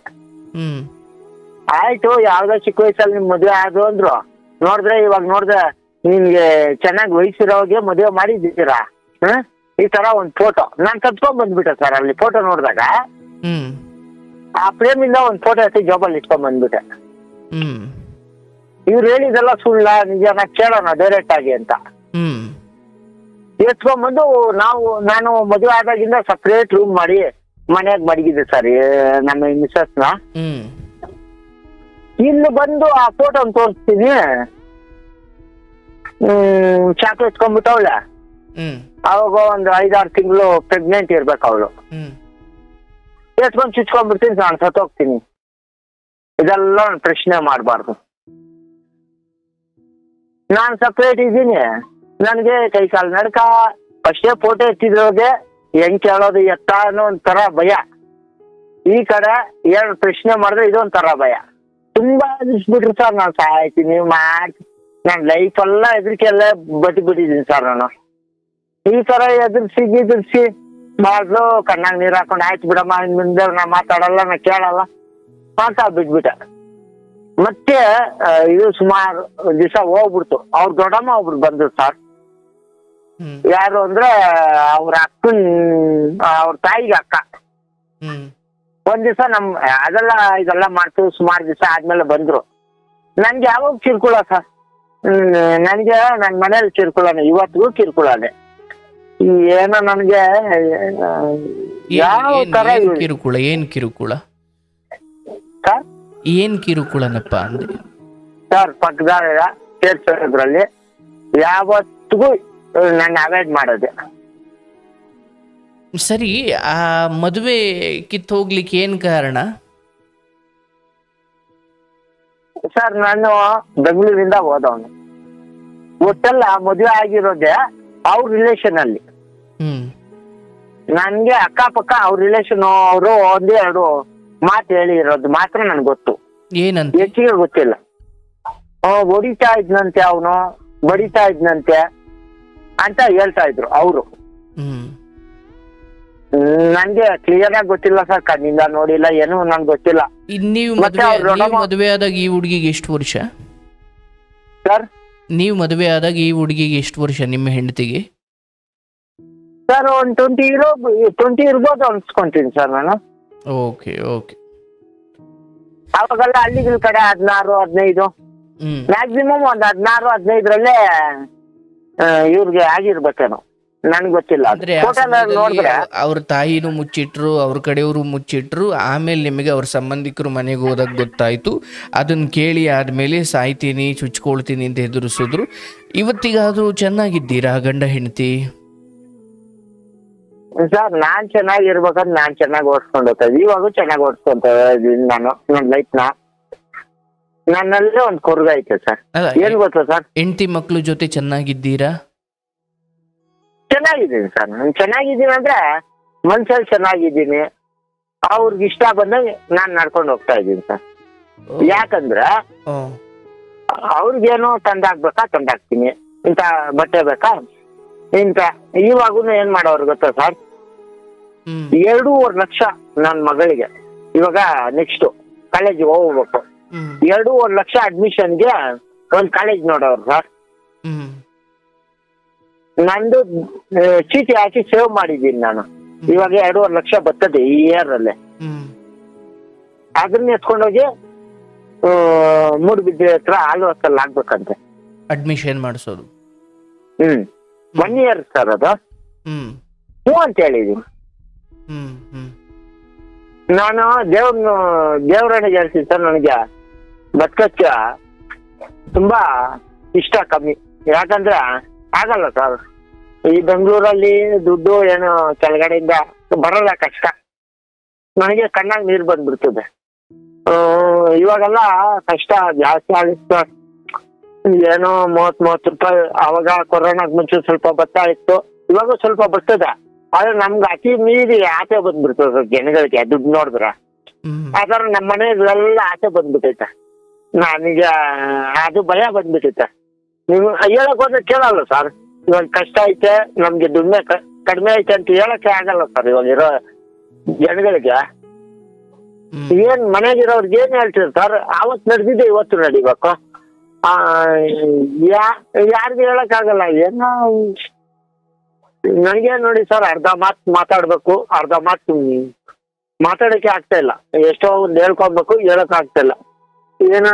ಆಯ್ತು, ಯಾವ್ದೋ ಚಿಕ್ಕ ವಯಸ್ಸಲ್ಲಿ ನಿಮ್ ಮದುವೆ ಆದ್ರು ಅಂದ್ರು. ನೋಡಿದ್ರೆ ಇವಾಗ ನೋಡಿದ್ರೆ ನಿಮ್ಗೆ ಚೆನ್ನಾಗಿ ವಯಸ್ಸಿರೋಗೆ ಮದುವೆ ಮಾಡಿದ್ದೀರಾ. ಈ ತರ ಒಂದ್ ಫೋಟೋ ನಾನ್ ಕತ್ಕೊಂಡ್ ಬಂದ್ಬಿಟ್ಟೆ ಸರ್. ಅಲ್ಲಿ ಫೋಟೋ ನೋಡಿದಾಗ ಆ ಪ್ರೇಮಿಂದ ಒಂದ್ ಫೋಟೋ ಎತ್ತಿ ಜಾಬಲ್ಲಿ ಇಟ್ಕೊಂಡ್ ಬಂದ್ಬಿಟ್ಟೆ. ಇವ್ರು ಹೇಳಿದೆಲ್ಲ ಸುಳ್ಳ ನಿಜನ ಕೇಳೋಣ ಡೈರೆಕ್ಟ್ ಆಗಿ ಅಂತ ಎತ್ಕೊಂಡ್ಬಂದು ನಾನು ಮದುವೆ ಆದಾಗಿಂದ ಸಪ್ರೇಟ್ ರೂಮ್ ಮಾಡಿ ಮನೆಯಾಗ ಮಡಗಿದ್ದೆ ಸರ್ ನಮ್ಮ ಮಿಸಸ್ನ. ಇಲ್ಲಿ ಬಂದು ಆ ಫೋಟೋ ತೋರಿಸ್ತೀನಿ. ಚಾಕು ಎತ್ಕೊಂಡ್ಬಿಟ್ಟವಳೆ. ಅವಾಗ ಒಂದು 5-6 ತಿಂಗಳು ಪ್ರೆಗ್ನೆಂಟ್ ಇರ್ಬೇಕು ಅವಳು. ಎತ್ಕೊಂಡ್ ಚುಚ್ಕೊಂಡ್ಬಿಡ್ತೀನಿ, ನಾನು ಸತ್ತೋಗ್ತೀನಿ. ಇದೆಲ್ಲ ಪ್ರಶ್ನೆ ಮಾಡಬಾರ್ದು. ನಾನ್ ಸಪ್ರೇಟ್ ಇದ್ದೀನಿ, ನನ್ಗೆ ಕೈ ಕಾಲು ನಡ್ಕ. ಅಷ್ಟೇ ಫೋಟೋ ಎತ್ತಿದ್ರೋಗೆ ಹೆಂಗ್ ಕೇಳೋದು ಎತ್ತ ಅನ್ನೋ ಒಂಥರ ಭಯ. ಈ ಕಡೆ ಎರಡು ಪ್ರಶ್ನೆ ಮಾಡಿದ್ರೆ ಇದೊಂಥರ ಭಯ. ತುಂಬಾ ಎದುರಿಸ್ಬಿಟ್ರು ಸರ್, ನಾನು ಸಾಯ್ತೀನಿ ನಾನ್ ಲೈಫ್ ಎಲ್ಲ ಹೆದರಿಕೆಲ್ಲ ಬಿಟ್ಟಿದ್ದೀನಿ ಸರ್. ನಾನು ಈ ತರ ಎದುರಿಸಿ ಮಾಡ್ಲು ಕಣ್ಣಾಗ ನೀರ್ ಹಾಕೊಂಡು ಆಯ್ತು ಬಿಡಮ್ಮ, ಮುಂದೆ ನಾ ಮಾತಾಡಲ್ಲ, ನಾ ಕೇಳಲ್ಲ ಅಂತ ಬಿಟ್ಬಿಟ್ಟೆ. ಮತ್ತೆ ಇದು ಸುಮಾರು ದಿವಸ ಹೋಗ್ಬಿಡ್ತು. ಅವ್ರ ದೊಡ್ಡಮ್ಮ ಒಬ್ರು ಬಂದ್ರು ಸರ್. ಯಾರು ಅಂದ್ರೆ ಅವ್ರ ಅಕ್ಕನ್, ಅವ್ರ ತಾಯಿಗೆ ಅಕ್ಕ. ಒಂದ್ ದಿವಸ ಇದೆಲ್ಲ ಮಾಡ್ತು. ಸುಮಾರು ದಿವಸ ಆದ್ಮೇಲೆ ಬಂದ್ರು. ನನ್ಗೆ ಯಾವಾಗ ಕಿರ್ಕುಳ ಸರ್, ನನ್ಗೆ ನನ್ ಮನೇಲಿ ಕಿರ್ಕುಳನೆ, ಇವತ್ತಿಗೂ ಕಿರ್ಕುಳನೆ. ಏನೋ ನನ್ಗೆ ಯಾವ ತರ ಕಿರುಕುಳ, ಏನ್ ಕಿರುಕುಳ ಸರ್? ಏನ್ ಕಿರುಕುಳನಪ್ಪ ಅಂದ್ರೆ ಸರ್, ಪಕ್ಕದ ಸೇರ್ಸೋದ್ರಲ್ಲಿ ಯಾವತ್ತಿಗೂ ನನ್ನ ಅವಾಯ್ಡ್ ಮಾಡೋದೆ. ಸರಿ, ಆ ಮದುವೆ ಕಿತ್ತು ಹೋಗ್ಲಿಕ್ಕೆ ಏನ್ ಕಾರಣ ಸರ್? ನಾನು ಬೆಂಗಳೂರಿಂದ ಹೋದವನು. ಒಟ್ಟೆಲ್ಲ ಮದುವೆ ಆಗಿರೋದೆ ಅವ್ರ ರಿಲೇಷನ್ ಅಲ್ಲಿ. ನನ್ಗೆ ಅಕ್ಕಪಕ್ಕ ಅವ್ರ ರಿಲೇಷನ್ ಅವರು 1-2 ಮಾತು ಹೇಳಿರೋದು ಮಾತ್ರ ನನ್ಗೆ ಗೊತ್ತು, ಏನಂತ ಹೆಚ್ಚಿಗೆ ಗೊತ್ತಿಲ್ಲ. ಹೊಡಿತಾ ಇದ್ನಂತೆ, ಅವನು ಬಡಿತಾ ಇದ್ನಂತೆ ಅಂತ ಹೇಳ್ತಾ ಇದ್ರು ಅವರು. ನನ್ಗೆ ಕ್ಲಿಯರ್ ಆಗಿ ಗೊತ್ತಿಲ್ಲ ಸರ್, ಕಣ್ಣಿಂದ ನೋಡಿಲ್ಲ, ಏನು ನನ್ಗೆ ಗೊತ್ತಿಲ್ಲ. ನೀವು ಮದುವೆ ಆದಾಗ ಈ ಹುಡುಗಿಗೆ ಎಷ್ಟು ವರ್ಷ ಸರ್? ನೀವು ಮದುವೆ ಆದಾಗ ಈ ಹುಡುಗಿಗೆ ಎಷ್ಟು ವರ್ಷ, ನಿಮ್ಮ ಹೆಂಡತಿಗೆ? ಸರ್, ಒಂದು 20 ಇರ್ಬೋದು ಅನ್ಸ್ಕೊಂತೀನಿ ಸರ್ ನಾನು. Okay okay. ಅವಾಗೆಲ್ಲ ಹಳ್ಳಿಗಳ ಕಡೆ 16-15, ಮ್ಯಾಕ್ಸಿಮಮ್ ಒಂದು 16-15ರಲ್ಲೇ ಇವ್ರಿಗೆ ಆಗಿರ್ಬೇಕೇನೋ, ನನ್ಗೆ ಗೊತ್ತಿಲ್ಲ. ಅವ್ರ ತಾಯಿನೂ ಮುಚ್ಚಿಟ್ರು, ಅವ್ರ ಕಡೆಯವರು ಮುಚ್ಚಿಟ್ರು. ಆಮೇಲೆ ನಿಮಗೆ ಅವ್ರ ಸಂಬಂಧಿಕರು ಮನೆಗೆ ಹೋದಾಗ ಗೊತ್ತಾಯ್ತು. ಅದನ್ನ ಕೇಳಿ ಆದ್ಮೇಲೆ ಸಾಯ್ತೀನಿ, ಚುಚ್ಕೊಳ್ತೀನಿ ಅಂತ ಹೆದರಿಸಿದ್ರು. ಇವತ್ತಿಗಾದ್ರೂ ಚೆನ್ನಾಗಿದ್ದೀರಾ ಗಂಡ ಹೆಂಡತಿ? ಸರ್, ನಾನ್ ಚೆನ್ನಾಗಿರ್ಬೇಕಂದ್ರೆ ನಾನ್ ಚೆನ್ನಾಗಿ ಓಡಿಸ್ಕೊಂಡು ಹೋಗ್ತಾ ಇದ್ದೀನಿ. ಇವಾಗೂ ಚೆನ್ನಾಗಿ ಓಡಿಸ್ಕೊಂತ ಇದ್ದೀನಿ ನಾನು ನನ್ನ ಲೈಫ್ನ. ನನ್ನಲ್ಲೇ ಒಂದು ಕೊರ್ಗ ಐತೆ ಸರ್. ಏನ್ ಗೊತ್ತಾ ಸರ್? ಹೆಂಡತಿ ಮಕ್ಳು ಜೊತೆ ಚೆನ್ನಾಗಿದ್ದೀರಾ? ಚೆನ್ನಾಗಿದ್ದೀನಿ ಸರ್. ನಾನು ಚೆನ್ನಾಗಿದ್ದೀನಿ ಅಂದ್ರೆ ಮನ್ಸಲ್ಲಿ ಚೆನ್ನಾಗಿದ್ದೀನಿ. ಅವ್ರಿಗೆ ಇಷ್ಟ ಬಂದಂಗೆ ನಾನ್ ನಡ್ಕೊಂಡು ಹೋಗ್ತಾ ಇದ್ದೀನಿ ಸರ್. ಯಾಕಂದ್ರೆ ಅವ್ರಿಗೇನೋ ತಂದಾಕ್ಬೇಕಾ ತಂದಾಕ್ತೀನಿ, ಇಂತ ಬಟ್ಟೆ ಬೇಕಾ ಇಂತ. ಇವಾಗೂ ಏನ್ ಮಾಡೋರು ಗೊತ್ತಾ ಸರ್? 2.5 ಲಕ್ಷ ನನ್ ಮಗಳಿಗೆ. ಇವಾಗ ನೆಕ್ಸ್ಟ್ ಕಾಲೇಜಿಗೆ ಹೋಗ್ಬೇಕು. 2.5 ಲಕ್ಷ ಅಡ್ಮಿಷನ್ಗೆ ಒಂದ್ ಕಾಲೇಜ್ ನೋಡೋರು ಸರ್. ನಂದು ಚೀಟಿ ಹಾಕಿ ಸೇವ್ ಮಾಡಿದ್ದೀನಿ ನಾನು. ಇವಾಗ 2.5 ಲಕ್ಷ ಬರ್ತದೆ ಈ ಇಯರ್ ಅಲ್ಲೇ. ಅದನ್ನ ಎತ್ಕೊಂಡೋಗಿ ಮೂಡುಬಿದ್ರೆ ಹತ್ರ ಆಳ್ವಾಸಲ್ಲಿ ಆಗ್ಬೇಕಂತೆ ಅಡ್ಮಿಷನ್ ಮಾಡಿಸೋದು. 1 ಇಯರ್ ಸರ್ ಅದು. ಹ್ಞೂ ಅಂತ ಹೇಳಿದೀನಿ ನಾನು. ದೇವ್ರನಿಗೆ ಹೇಳ್ತೀನಿ ಸರ್, ನನಗೆ ಬದುಕಕ್ಕೆ ತುಂಬಾ ಇಷ್ಟ ಕಮ್ಮಿ. ಯಾಕಂದ್ರೆ ಆಗಲ್ಲ ಸರ್, ಈ ಬೆಂಗಳೂರಲ್ಲಿ ದುಡ್ಡು ಏನು ಕೆಳಗಡೆಯಿಂದ ಬರಲ್ಲ, ಕಷ್ಟ. ನನಗೆ ಕಣ್ಣಾಗ ನೀರು ಬಂದ್ಬಿಡ್ತದೆ. ಇವಾಗೆಲ್ಲ ಕಷ್ಟ ಜಾಸ್ತಿ ಆಗುತ್ತೆ. ಏನೋ 30 ರೂಪಾಯಿ ಅವಾಗ ಕೊರೋನಾಗ ಮುಂಚೆ ಸ್ವಲ್ಪ ಬರ್ತಾ ಇತ್ತು, ಇವಾಗ ಸ್ವಲ್ಪ ಬರ್ತದೆ. ಆದ್ರೆ ನಮ್ಗೆ ಅತಿ ಮೀರಿ ಆಸೆ ಬಂದ್ಬಿಡ್ತದೆ ಜನಗಳಿಗೆ ದುಡ್ಡು ನೋಡಿದ್ರ. ಆತರ ನಮ್ಮ ಮನೆಯಲ್ಲೆಲ್ಲ ಆಸೆ ಬಂದ್ಬಿಟ್ಟೈತೆ. ನನಗೆ ಅದು ಭಯ ಬಂದ್ಬಿಟ್ಟೈತೆ. ನೀವು ಹೇಳಕ್ ಹೋದ್ರೆ ಕೇಳಲ್ಲ ಸರ್. ಇವಾಗ ಕಷ್ಟ ಐತೆ, ನಮ್ಗೆ ದುಡ್ಮೆ ಕಡಿಮೆ ಐತೆ ಅಂತ ಹೇಳಕ್ಕೆ ಆಗಲ್ಲ ಸರ್ ಇವಾಗ ಇರೋ ಜನಗಳಿಗೆ. ಏನ್ ಮನೆಗಿರೋರ್ಗೆ ಏನ್ ಹೇಳ್ತೀರಿ ಸರ್? ಅವತ್ತು ನಡೆದಿದೆ ಇವತ್ತು ನಡಿಬೇಕು. ಯಾರಿಗೂ ಹೇಳಕ್ ಆಗಲ್ಲ. ಏನೋ ನನಗೆ ನೋಡಿ ಸರ್, ಅರ್ಧ ಮಾತು ಮಾತಾಡ್ಬೇಕು, ಅರ್ಧ ಮಾತು ಮಾತಾಡಕ್ಕೆ ಆಗ್ತಾ ಇಲ್ಲ. ಎಷ್ಟೋ ಒಂದು ಹೇಳ್ಕೊಬೇಕು, ಹೇಳಕ್ ಆಗ್ತಾ ಇಲ್ಲ. ಏನೋ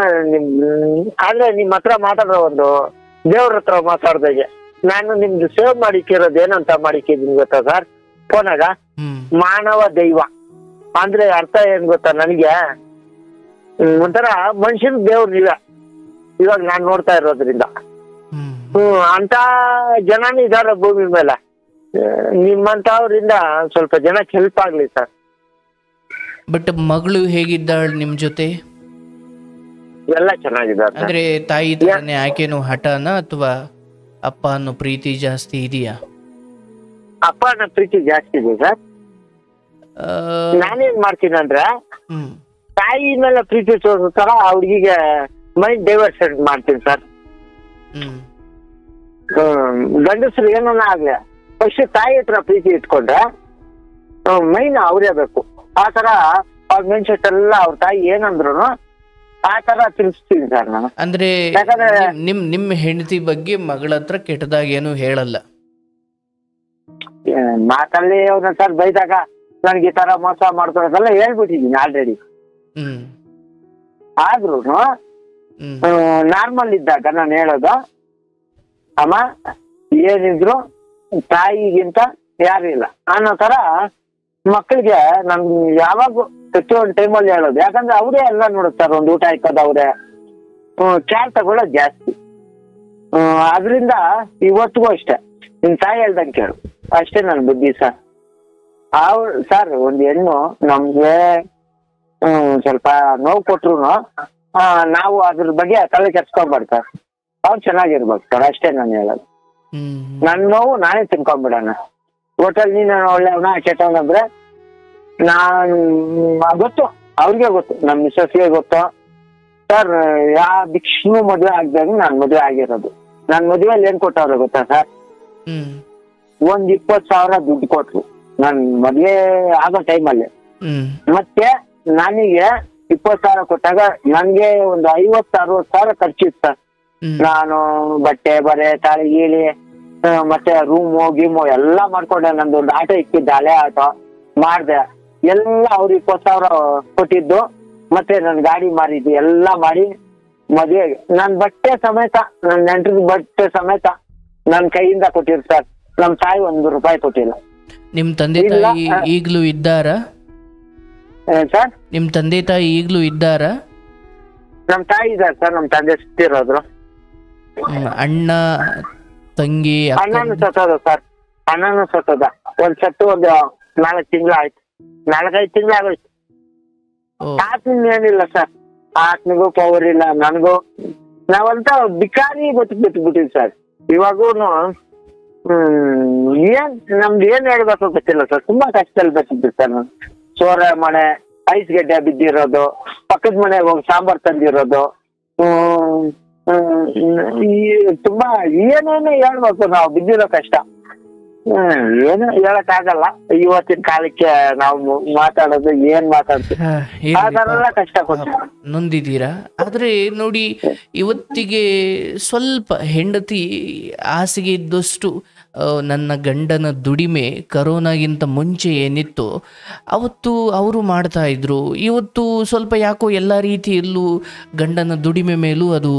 ಆದ್ರೆ ನಿಮ್ ಹತ್ರ ಮಾತಾಡೋ ಒಂದು ದೇವ್ರ ಹತ್ರ ಮಾತಾಡ್ದಾಗೆ ನಾನು ನಿಮ್ದು ಸೇವ್ ಮಾಡಿಕ್ಕಿರೋದು ಏನಂತ ಮಾಡಿಕ್ಕಿದೀನಿ ಗೊತ್ತಾ ಸರ್? ಫೋನಾಗ ಮಾನವ ದೈವ ಅಂದ್ರೆ ಅರ್ಥ ಏನ್ ಗೊತ್ತಾ? ನನಗೆ ಒಂಥರ ಮನುಷ್ಯನ ದೇವ್ರ ನೀವೇ ಇವಾಗ ನಾನ್ ನೋಡ್ತಾ ಇರೋದ್ರಿಂದ. ಅಂತ ಜನನೂ ಇದಾರೆ ಭೂಮಿ ಮೇಲೆ. ನಿಮ್ಮಂತವ್ರಿಂದ ಸ್ವಲ್ಪ ಜನಕ್ಕೆ ಹೆಲ್ಪ್ ಆಗ್ಲಿ ಸರ್. ಬಟ್ ಮಗಳು ಹೇಗಿದ್ದಾಳೆ ನಿಮ್ ಜೊತೆ? ಎಲ್ಲ ಚೆನ್ನಾಗಿದ್ದಾರೆ. ಅಂದ್ರೆ ತಾಯಿ ತರನೇ ಆಕೆನು ಹಠನ ಅಥವಾ ಅಪ್ಪ ಅನ್ನೋ ಪ್ರೀತಿ ಜಾಸ್ತಿ ಇದೆಯಾ? ಅಪ್ಪ ಅನ್ನೋ ಪ್ರೀತಿ ಜಾಸ್ತಿ ಇದೆ ಸರ್. ನಾನೇನ್ ಮಾಡ್ತೀನಿ ಅಂದ್ರೆ ತಾಯಿ ಮೇಲೆ ಪ್ರೀತಿ ತೋರಿಸೋ ತರ ಹುಡುಗಿಗೆ ಮೈಂಡ್ ಡೈವರ್ಷನ್ ಮಾಡ್ತೀನಿ ಸರ್. ಗಂಡಸರು ಏನನ್ನ ಆಗ್ಲಿ ಫಸ್ಟ್ ತಾಯಿ ಹತ್ರ ಪ್ರೀತಿ ಇಟ್ಕೊಂಡ್ರೆ ಮೈನ್ ಅವ್ರೇ ಬೇಕು. ಆ ತರ ಅವ್ರ ಮೈಂಡ್ ಸೆಟ್ ಎಲ್ಲ ಅವ್ರ ತಾಯಿ ಏನಂದ್ರು ಆ ತರ ತಿಳಿಸ್ತೀನಿ ಸರ್ ನಾನು. ಅಂದ್ರೆ ನಿಮ್ ಹೆಂಡತಿ ಬಗ್ಗೆ ಮಗಳ ಹತ್ರ ಕೆಟ್ಟದಾಗ ಏನು ಹೇಳಲ್ಲ? ಮಾತಲ್ಲಿ ಅವ್ನ ಸರ್ ಬೈದಾಗ ನನ್ಗೆ ಈ ತರ ಮೋಸ ಮಾಡ್ಕೊಳೋದೆಲ್ಲ ಹೇಳ್ಬಿಟ್ಟಿದೀನಿ ಆಲ್ರೆಡಿ. ಆದ್ರೂ ನಾರ್ಮಲ್ ಇದ್ದಾಗ ನಾನು ಹೇಳೋದು, ಅಮ್ಮ ಏನಿದ್ರು ತಾಯಿಗಿಂತ ಯಾರು ಇಲ್ಲ ಅನ್ನೋ ತರ ಮಕ್ಕಳಿಗೆ ನನ್ ಯಾವಾಗ ಪ್ರತಿಯೊಂದು ಟೈಮಲ್ಲಿ ಹೇಳೋದು. ಯಾಕಂದ್ರೆ ಅವರೇ ಎಲ್ಲ ನೋಡುತ್ತಾರೆ, ಒಂದು ಊಟ ಇಕ್ಕೋದು ಅವ್ರೆ, ಕೇರ್ ತಗೊಳ್ಳೋದು ಜಾಸ್ತಿ. ಅದ್ರಿಂದ ಇವತ್ತಿಗೂ ಅಷ್ಟೇ ನಿಮ್ ತಾಯಿ ಹೇಳ್ದಂಗೆ ಕೇಳು ಅಷ್ಟೇ ನನ್ ಬುದ್ಧಿ ಸರ್. ಸರ್ ಒಂದ್ ಹೆಣ್ಣು ನಮ್ಗೆ ಸ್ವಲ್ಪ ನೋವು ಕೊಟ್ರು ನಾವು ಅದ್ರ ಬಗ್ಗೆ ತಲೆ ಕೆಡ್ಸ್ಕೊಂಡ್ಬಾರ್ದು ಸರ್. ಅವ್ರು ಚೆನ್ನಾಗಿರ್ಬೇಕು ಸರ್, ಅಷ್ಟೇ ನಾನು ಹೇಳೋದು. ನನ್ ನೋವು ನಾನೇ ತಿನ್ಕೊಂಡ್ಬಿಡೋಣ. ಹೋಟೆಲ್ ನೀನು ಒಳ್ಳೆಯವನ ಕೆಟ್ಟವನಂದ್ರೆ ನಾನ್ ಗೊತ್ತು, ಅವ್ರಿಗೆ ಗೊತ್ತು, ನಮ್ ಮಿಸ್ಸಸ್ಗೆ ಗೊತ್ತು ಸರ್. ಯಾವ ಭಿಕ್ಷು ಮದುವೆ ಆಗ್ದಾಗ ನಾನ್ ಮದುವೆ ಆಗಿರೋದು. ನಾನ್ ಮದುವೆಯಲ್ಲಿ ಏನ್ ಕೊಟ್ಟವ್ರ ಗೊತ್ತಾ ಸರ್? ಒಂದ್ 20,000 ದುಡ್ಡು ಕೊಟ್ರು ನನ್ ಮದ್ವೆ ಆಗೋ ಟೈಮಲ್ಲಿ. ಮತ್ತೆ ನನಗೆ 20,000 ಕೊಟ್ಟಾಗ ನನ್ಗೆ ಒಂದು 50-60,000 ಖರ್ಚಿತ್ತು ಸರ್. ನಾನು ಬಟ್ಟೆ ಬರೆ ತಾಳಿ ಗೀಳಿ ಮತ್ತೆ ರೂಮು ಗೀಮು ಎಲ್ಲಾ ಮಾಡ್ಕೊಂಡೆ. ನಂದೊಂದು ಆಟೋ ಇಕ್ಕಿದ್ದೆ, ಹಳೆ ಆಟೋ ಮಾಡ್ದೆ. ಎಲ್ಲ ಅವ್ರು 20,000 ಕೊಟ್ಟಿದ್ದು, ಮತ್ತೆ ನನ್ ಗಾಡಿ ಮಾರಿದ್ದು ಎಲ್ಲ ಮಾಡಿ ಮದ್ವೆಗೆ ನನ್ ಬಟ್ಟೆ ಸಮೇತ, ನನ್ ನೆಂಟ್ರ ಬಟ್ಟೆ ಸಮೇತ ನನ್ ಕೈಯಿಂದ ಕೊಟ್ಟಿರ್ ಸರ್. ನಮ್ ತಾಯಿ 1 ರೂಪಾಯಿ ಕೊಟ್ಟಿಲ್ಲ. ನಿಮ್ ತಂದೆ ತಾಯಿ ಈಗ್ಲೂ ಇದ್ದಾರಾ ಸರ್? ನಿಮ್ ತಂದೆ ತಾಯಿ ಈಗ್ಲೂ ಇದ್ದಾರಾ? ನಮ್ ತಾಯಿ ಇದ್ದಾರೆ ಸರ್, ನಮ್ ತಂದೆ ಸುತ್ತಿರೋದ್ರು. ಅಣ್ಣ ತಂಗಿ? ಅಣ್ಣನು ಸತ್ತೋದ ಸರ್, ಅಣ್ಣನು ಸತ್ತೋದ. ಒಂದ್ ಸತ್ತು ಒಂದು 4 ತಿಂಗಳು ಆಯ್ತು, 4-5 ತಿಂಗಳು ಆಗೋಯ್ತು. ಆತ್ಮ ಏನಿಲ್ಲ ಸರ್, ಆತ್ಮಗೂ ಪವರ್ ಇಲ್ಲ ನನಗೂ. ನಾವಂತ ಬಿಕಾರಿ ಬಿಟ್ಟಿದ್ವಿ ಸರ್. ಇವಾಗೂನು ಏನ್ ನಮ್ದು ಏನ್ ಹೇಳ್ಬೇಕು ಗೊತ್ತಿಲ್ಲ ಸರ್. ತುಂಬಾ ಕಷ್ಟದಲ್ಲಿ ಬರ್ತಿದ್ವಿ ಸರ್ ನಾನು. ಸೋರೆ ಮನೆ, ಐಸ್ ಗಡ್ಡೆ ಬಿದ್ದಿರೋದು, ಪಕ್ಕದ ಮನೆಗೆ ಹೋಗಿ ಸಾಂಬಾರ್ ತಂದಿರೋದು, ತುಂಬಾ ಏನೇನು ಹೇಳ್ಬೇಕು ನಾವು ಬಿದ್ದಿರೋ ಕಷ್ಟ. ಏನು ಹೇಳಕ್ ಆಗಲ್ಲ ಇವತ್ತಿನ ಕಾಲಕ್ಕೆ ನಾವು ಮಾತಾಡೋದು. ಏನ್ ಮಾತಾಡ್ತೀವಿ ಅದೆಲ್ಲ ಕಷ್ಟ ಕೊಟ್ಟು ನೊಂದಿದ್ದೀರಾ. ಆದ್ರೆ ನೋಡಿ, ಇವತ್ತಿಗೆ ಸ್ವಲ್ಪ ಹೆಂಡತಿ ಹಾಸಿಗೆ ಇದ್ದಷ್ಟು ನನ್ನ ಗಂಡನ ದುಡಿಮೆ ಕರೋನಾಗಿಂತ ಮುಂಚೆ ಏನಿತ್ತು ಅವತ್ತು ಅವರು ಮಾಡ್ತಾ ಇದ್ರು. ಇವತ್ತು ಸ್ವಲ್ಪ ಯಾಕೋ ಎಲ್ಲ ರೀತಿಯಲ್ಲೂ ಗಂಡನ ದುಡಿಮೆ ಮೇಲೂ ಅದು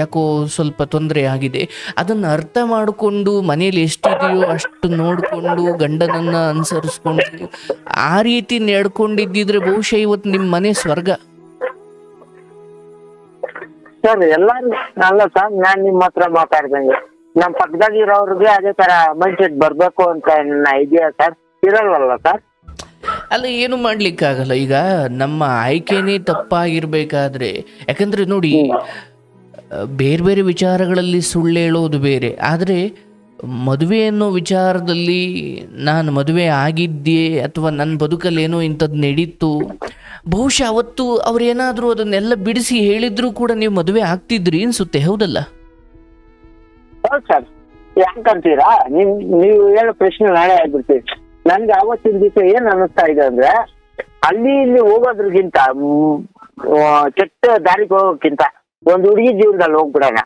ಯಾಕೋ ಸ್ವಲ್ಪ ತೊಂದರೆ ಆಗಿದೆ. ಅದನ್ನು ಅರ್ಥ ಮಾಡಿಕೊಂಡು ಮನೇಲಿ ಎಷ್ಟಿದೆಯೋ ಅಷ್ಟು ನೋಡಿಕೊಂಡು ಗಂಡನನ್ನು ಅನುಸರಿಸ್ಕೊಂಡು ಆ ರೀತಿ ನಡ್ಕೊಂಡಿದ್ದಿದ್ರೆ ಬಹುಶಃ ಇವತ್ತು ನಿಮ್ಮ ಮನೆ ಸ್ವರ್ಗ ಸರ್. ಎಲ್ಲಾರು ಅಲ್ಲ ಸರ್, ನಾನ್ ನಿಮ್ಮ ಹತ್ರ ಮಾತಾಡ್ದಂಗೆ ನಮ್ ಪಕ್ಕದಾಗಿರೋರ್ಗೆ ಅದೇ ತರ ಮೈಂಡ್ ಬರ್ಬೇಕು ಅಂತ ನನ್ನ ಐಡಿಯಾ ಸರ್. ಇರಲ್ವಲ್ಲ ಸರ್? ಅಲ್ಲ, ಏನು ಮಾಡ್ಲಿಕ್ಕಾಗಲ್ಲ. ಈಗ ನಮ್ಮ ಆಯ್ಕೆನೇ ತಪ್ಪಾಗಿರ್ಬೇಕಾದ್ರೆ, ಯಾಕಂದ್ರೆ ನೋಡಿ, ಬೇರೆ ಬೇರೆ ವಿಚಾರಗಳಲ್ಲಿ ಸುಳ್ಳು ಹೇಳೋದು ಬೇರೆ, ಆದರೆ ಮದುವೆ ಅನ್ನೋ ವಿಚಾರದಲ್ಲಿ ನಾನು ಮದುವೆ ಆಗಿದ್ದೆ ಅಥವಾ ನನ್ನ ಬದುಕಲ್ಲಿ ಏನೋ ಇಂಥದ್ದು ನಡೀತು, ಬಹುಶಃ ಅವತ್ತು ಅವ್ರೇನಾದರೂ ಅದನ್ನೆಲ್ಲ ಬಿಡಿಸಿ ಹೇಳಿದ್ರು ಕೂಡ ನೀವು ಮದುವೆ ಆಗ್ತಿದ್ರಿ ಅನ್ಸುತ್ತೆ, ಹೌದಲ್ಲ? ಹೌದು ಸರ್. ಯಾಕಂತೀರಾ? ನೀವು ಹೇಳೋ ಪ್ರಶ್ನೆ ನಾಳೆ ಆಗ್ಬಿಡ್ತೀವಿ. ನನ್ಗೆ ಆವತ್ತಿನ ದಿವಸ ಏನ್ ಅನ್ನಿಸ್ತಾ ಇದೆ ಅಂದ್ರೆ, ಅಲ್ಲಿ ಇಲ್ಲಿ ಹೋಗೋದ್ರಗಿಂತ ಕೆಟ್ಟ ದಾರಿಗೆ ಹೋಗೋಕ್ಕಿಂತ ಒಂದು ಹುಡುಗಿ ಜೀವನದಲ್ಲಿ ಹೋಗ್ಬಿಡೋಣ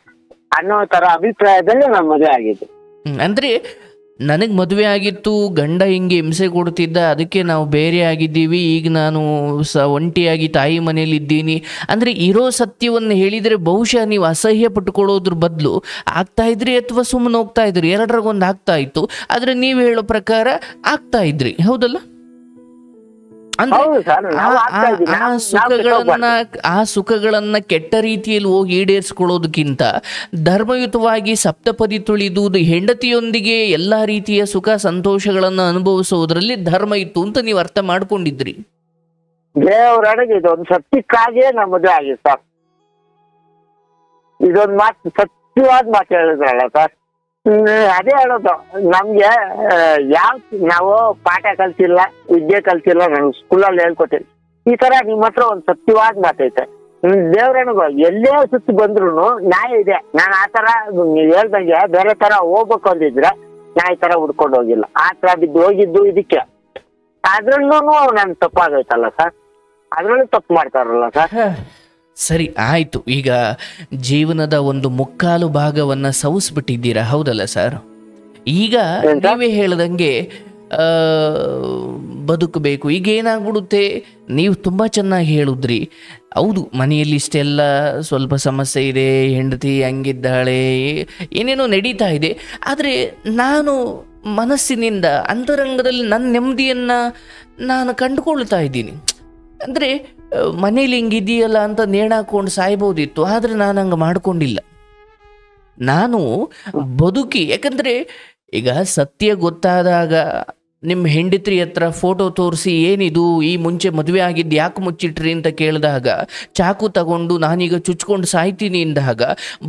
ಅನ್ನೋ ತರ ಅಭಿಪ್ರಾಯದಲ್ಲಿ ನಾನು ಮದುವೆ ಆಗಿದ್ದು. ಅಂದ್ರೆ ನನಗೆ ಮದುವೆ ಆಗಿತ್ತು, ಗಂಡ ಹಿಂಗೆ ಹಿಂಸೆ ಕೊಡ್ತಿದ್ದ, ಅದಕ್ಕೆ ನಾವು ಬೇರೆ ಆಗಿದ್ದೀವಿ, ಈಗ ನಾನು ಒಂಟಿಯಾಗಿ ತಾಯಿ ಮನೇಲಿ ಇದ್ದೀನಿ ಅಂದರೆ ಇರೋ ಸತ್ಯವನ್ನು ಹೇಳಿದರೆ ಬಹುಶಃ ನೀವು ಅಸಹ್ಯ ಪಟ್ಕೊಳ್ಳೋದ್ರ ಬದಲು ಆಗ್ತಾ ಇದ್ರಿ ಅಥವಾ ಸುಮ್ಮನೆ ಹೋಗ್ತಾ ಇದ್ರಿ, ಎರಡರಾಗೊಂದು ಆಗ್ತಾ ಇತ್ತು. ಆದರೆ ನೀವು ಹೇಳೋ ಪ್ರಕಾರ ಆಗ್ತಾ ಇದ್ರಿ, ಹೌದಲ್ಲ? ಆ ಸುಖಗಳನ್ನ ಕೆಟ್ಟ ರೀತಿಯಲ್ಲಿ ಹೋಗಿ ಈಡೇರಿಸಿಕೊಳ್ಳೋದಕ್ಕಿಂತ ಧರ್ಮಯುತವಾಗಿ ಸಪ್ತಪದಿ ತುಳಿದು ಹೆಂಡತಿಯೊಂದಿಗೆ ಎಲ್ಲಾ ರೀತಿಯ ಸುಖ ಸಂತೋಷಗಳನ್ನ ಅನುಭವಿಸೋದ್ರಲ್ಲಿ ಧರ್ಮ ಇತ್ತು ಅಂತ ನೀವು ಅರ್ಥ ಮಾಡ್ಕೊಂಡಿದ್ರಿ. ದೇವರೊಳಗೆ ಇದೊಂದು ಸತ್ಯಕ್ಕಾಗಿಯೇ ನಮ್ಮ ಮದುವೆ ಆಗಿದೆ ಸರ್. ಇದೊಂದು ಮಾತು ಸತ್ಯವಾದ ಮಾತು ಹೇಳಿದ್ರಲ್ಲ ಸರ್. ಅದೇ ಹೇಳೋದು, ನಮ್ಗೆ ನಾವು ಪಾಠ ಕಲ್ತಿಲ್ಲ, ವಿದ್ಯೆ ಕಲ್ತಿಲ್ಲ, ನನ್ ಸ್ಕೂಲಲ್ಲಿ ಹೇಳ್ಕೊಟ್ಟಿಲ್ಲ. ಈ ತರ ನಿಮ್ಮ ಹತ್ರ ಒಂದು ಸತ್ಯವಾದ ಮಾತೈತೆ. ದೇವ್ರನಿಗೂ ಎಲ್ಲೇ ಸುತ್ತಿ ಬಂದ್ರು ನ್ಯಾಯ ಇದೆ. ನಾನು ಆ ತರ ನೀವ್ ಹೇಳ್ದಂಗೆ ಬೇರೆ ತರ ಹೋಗ್ಬೇಕು ಅಂದಿದ್ರೆ ನಾ ಈ ತರ ಹುಡ್ಕೊಂಡು ಹೋಗಿಲ್ಲ. ಆ ತರ ಬಿದ್ದು ಹೋಗಿದ್ದು ಇದಕ್ಕೆ. ಅದ್ರಲ್ಲೂ ನನ್ ತಪ್ಪಾಗೈತಲ್ಲ ಸರ್, ಅದ್ರಲ್ಲೂ ತಪ್ಪು ಮಾಡ್ತಾರಲ್ಲ ಸರ್. ಸರಿ ಆಯ್ತು, ಈಗ ಜೀವನದ ಒಂದು ಮುಕ್ಕಾಲು ಭಾಗವನ್ನ ಸವಿಸ್ಬಿಟ್ಟಿದ್ದೀರಾ, ಹೌದಲ್ಲ ಸರ್? ಈಗ ನೀವೇ ಹೇಳ್ದಂಗೆ ಬದುಕಬೇಕು. ಈಗ ಏನಾಗ್ಬಿಡುತ್ತೆ, ನೀವು ತುಂಬಾ ಚೆನ್ನಾಗಿ ಹೇಳಿದ್ರಿ. ಹೌದು, ಮನೆಯಲ್ಲಿ ಇಷ್ಟೆಲ್ಲ ಸ್ವಲ್ಪ ಸಮಸ್ಯೆ ಇದೆ, ಹೆಂಡತಿ ಹಂಗಿದ್ದಾಳೆ, ಏನೇನೋ ನಡೀತಾ ಇದೆ. ಆದರೆ ನಾನು ಮನಸ್ಸಿನಿಂದ ಅಂತರಂಗದಲ್ಲಿ ನನ್ನ ನೆಮ್ಮದಿಯನ್ನ ನಾನು ಕಂಡುಕೊಳ್ತಾ ಇದ್ದೀನಿ. ಅಂದರೆ ಮನೇಲಿ ಹಿಂಗಿದೆಯಲ್ಲ ಅಂತ ನೇಣಾಕೊಂಡು ಸಾಯ್ಬೋದಿತ್ತು, ಆದರೆ ನಾನು ಹಂಗೆ ಮಾಡ್ಕೊಂಡಿಲ್ಲ. ನಾನು ಬದುಕಿ, ಯಾಕಂದರೆ ಈಗ ಸತ್ಯ ಗೊತ್ತಾದಾಗ ನಿಮ್ಮ ಹೆಂಡತಿ ಹತ್ರ ಫೋಟೋ ತೋರಿಸಿ ಏನಿದು ಈ ಮುಂಚೆ ಮದುವೆ ಆಗಿದ್ದು ಯಾಕೆ ಮುಚ್ಚಿಟ್ರಿ ಅಂತ ಕೇಳಿದಾಗ ಚಾಕು ತಗೊಂಡು ನಾನೀಗ ಚುಚ್ಕೊಂಡು ಸಾಯ್ತೀನಿ ಎಂದಾಗ